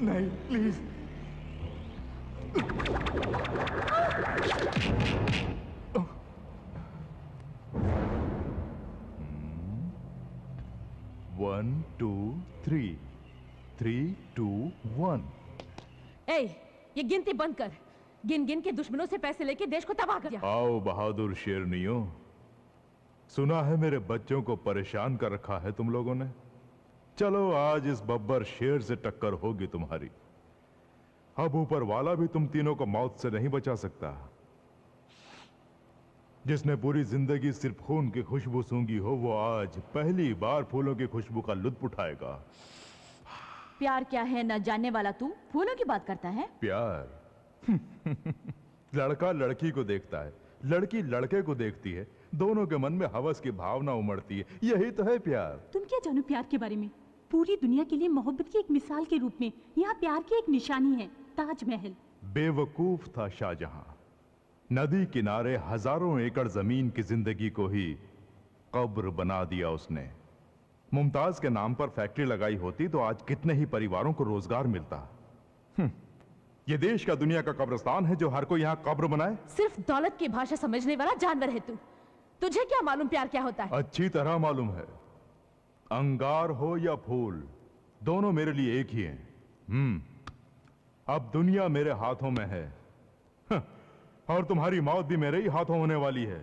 नहीं, प्लीज। One two three, 3, 2, 1। ए, ये गिनती बंद कर। गिन गिन के दुश्मनों से पैसे लेके देश को तबाह कर दिया। आओ बहादुर शेरनियों, सुना है मेरे बच्चों को परेशान कर रखा है तुम लोगों ने। चलो आज इस बब्बर शेर से टक्कर होगी तुम्हारी। अब ऊपर वाला भी तुम तीनों को मौत से नहीं बचा सकता। जिसने पूरी जिंदगी सिर्फ खून की खुशबू सूंघी हो, वो आज पहली बार फूलों की खुशबू का लुत्फ उठाएगा। प्यार क्या है न जानने वाला तू फूलों की बात करता है? प्यार लड़का लड़की को देखता है, लड़की लड़के को देखती है, दोनों के मन में हवस की भावना उमड़ती है। यही तो है प्यार। तुम क्या जानो प्यार के बारे में? पूरी दुनिया के लिए मोहब्बत की एक मिसाल के रूप में यहाँ प्यार की एक निशानी है, ताजमहल। बेवकूफ था शाहजहां। नदी किनारे हजारों एकड़ जमीन की जिंदगी को ही कब्र बना दिया उसने। मुमताज के नाम पर फैक्ट्री लगाई होती तो आज कितने ही परिवारों को रोजगार मिलता। ये देश का दुनिया का कब्रिस्तान है जो हर कोई यहाँ कब्र बनाए। सिर्फ दौलत की भाषा समझने वाला जानवर है तू। तुझे क्या मालूम प्यार क्या होता है? अच्छी तरह मालूम है। अंगार हो या फूल, दोनों मेरे लिए एक ही हैं। अब दुनिया मेरे हाथों में है और तुम्हारी मौत भी मेरे ही हाथों होने वाली है।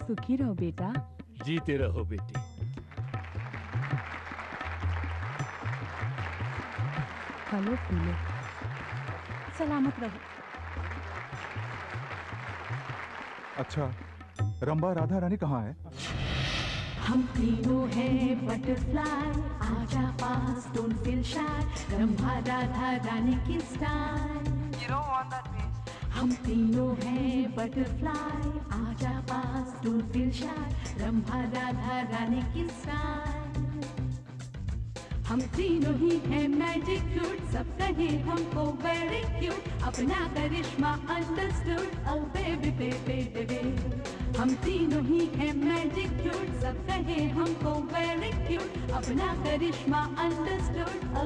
सुखी रहो बेटा। जीते रहो बेटी। फलो फूलो, सलामत रहो। अच्छा, रंभा राधा रानी कहाँ है? हम तीनों हैं बटरफ्लाई, आजा पास, don't feel shy, Brahma Radha Rani की स्टाइल। हम तीनों हैं बटरफ्लाई, आजा पास, don't feel shy, Brahma Radha Rani की स्टाइल। हम तीनों ही हैं मैजिक क्यूट, सब कहे हमको वेरी क्यूट, अपना करिश्मा अंडरस्टूड, ओ बेबी बेबी बेबी। हम तीनों ही हैं मैजिक क्यूट, सब कहे हमको वेरी क्यूट, अपना करिश्मा अंडरस्टूड, ओ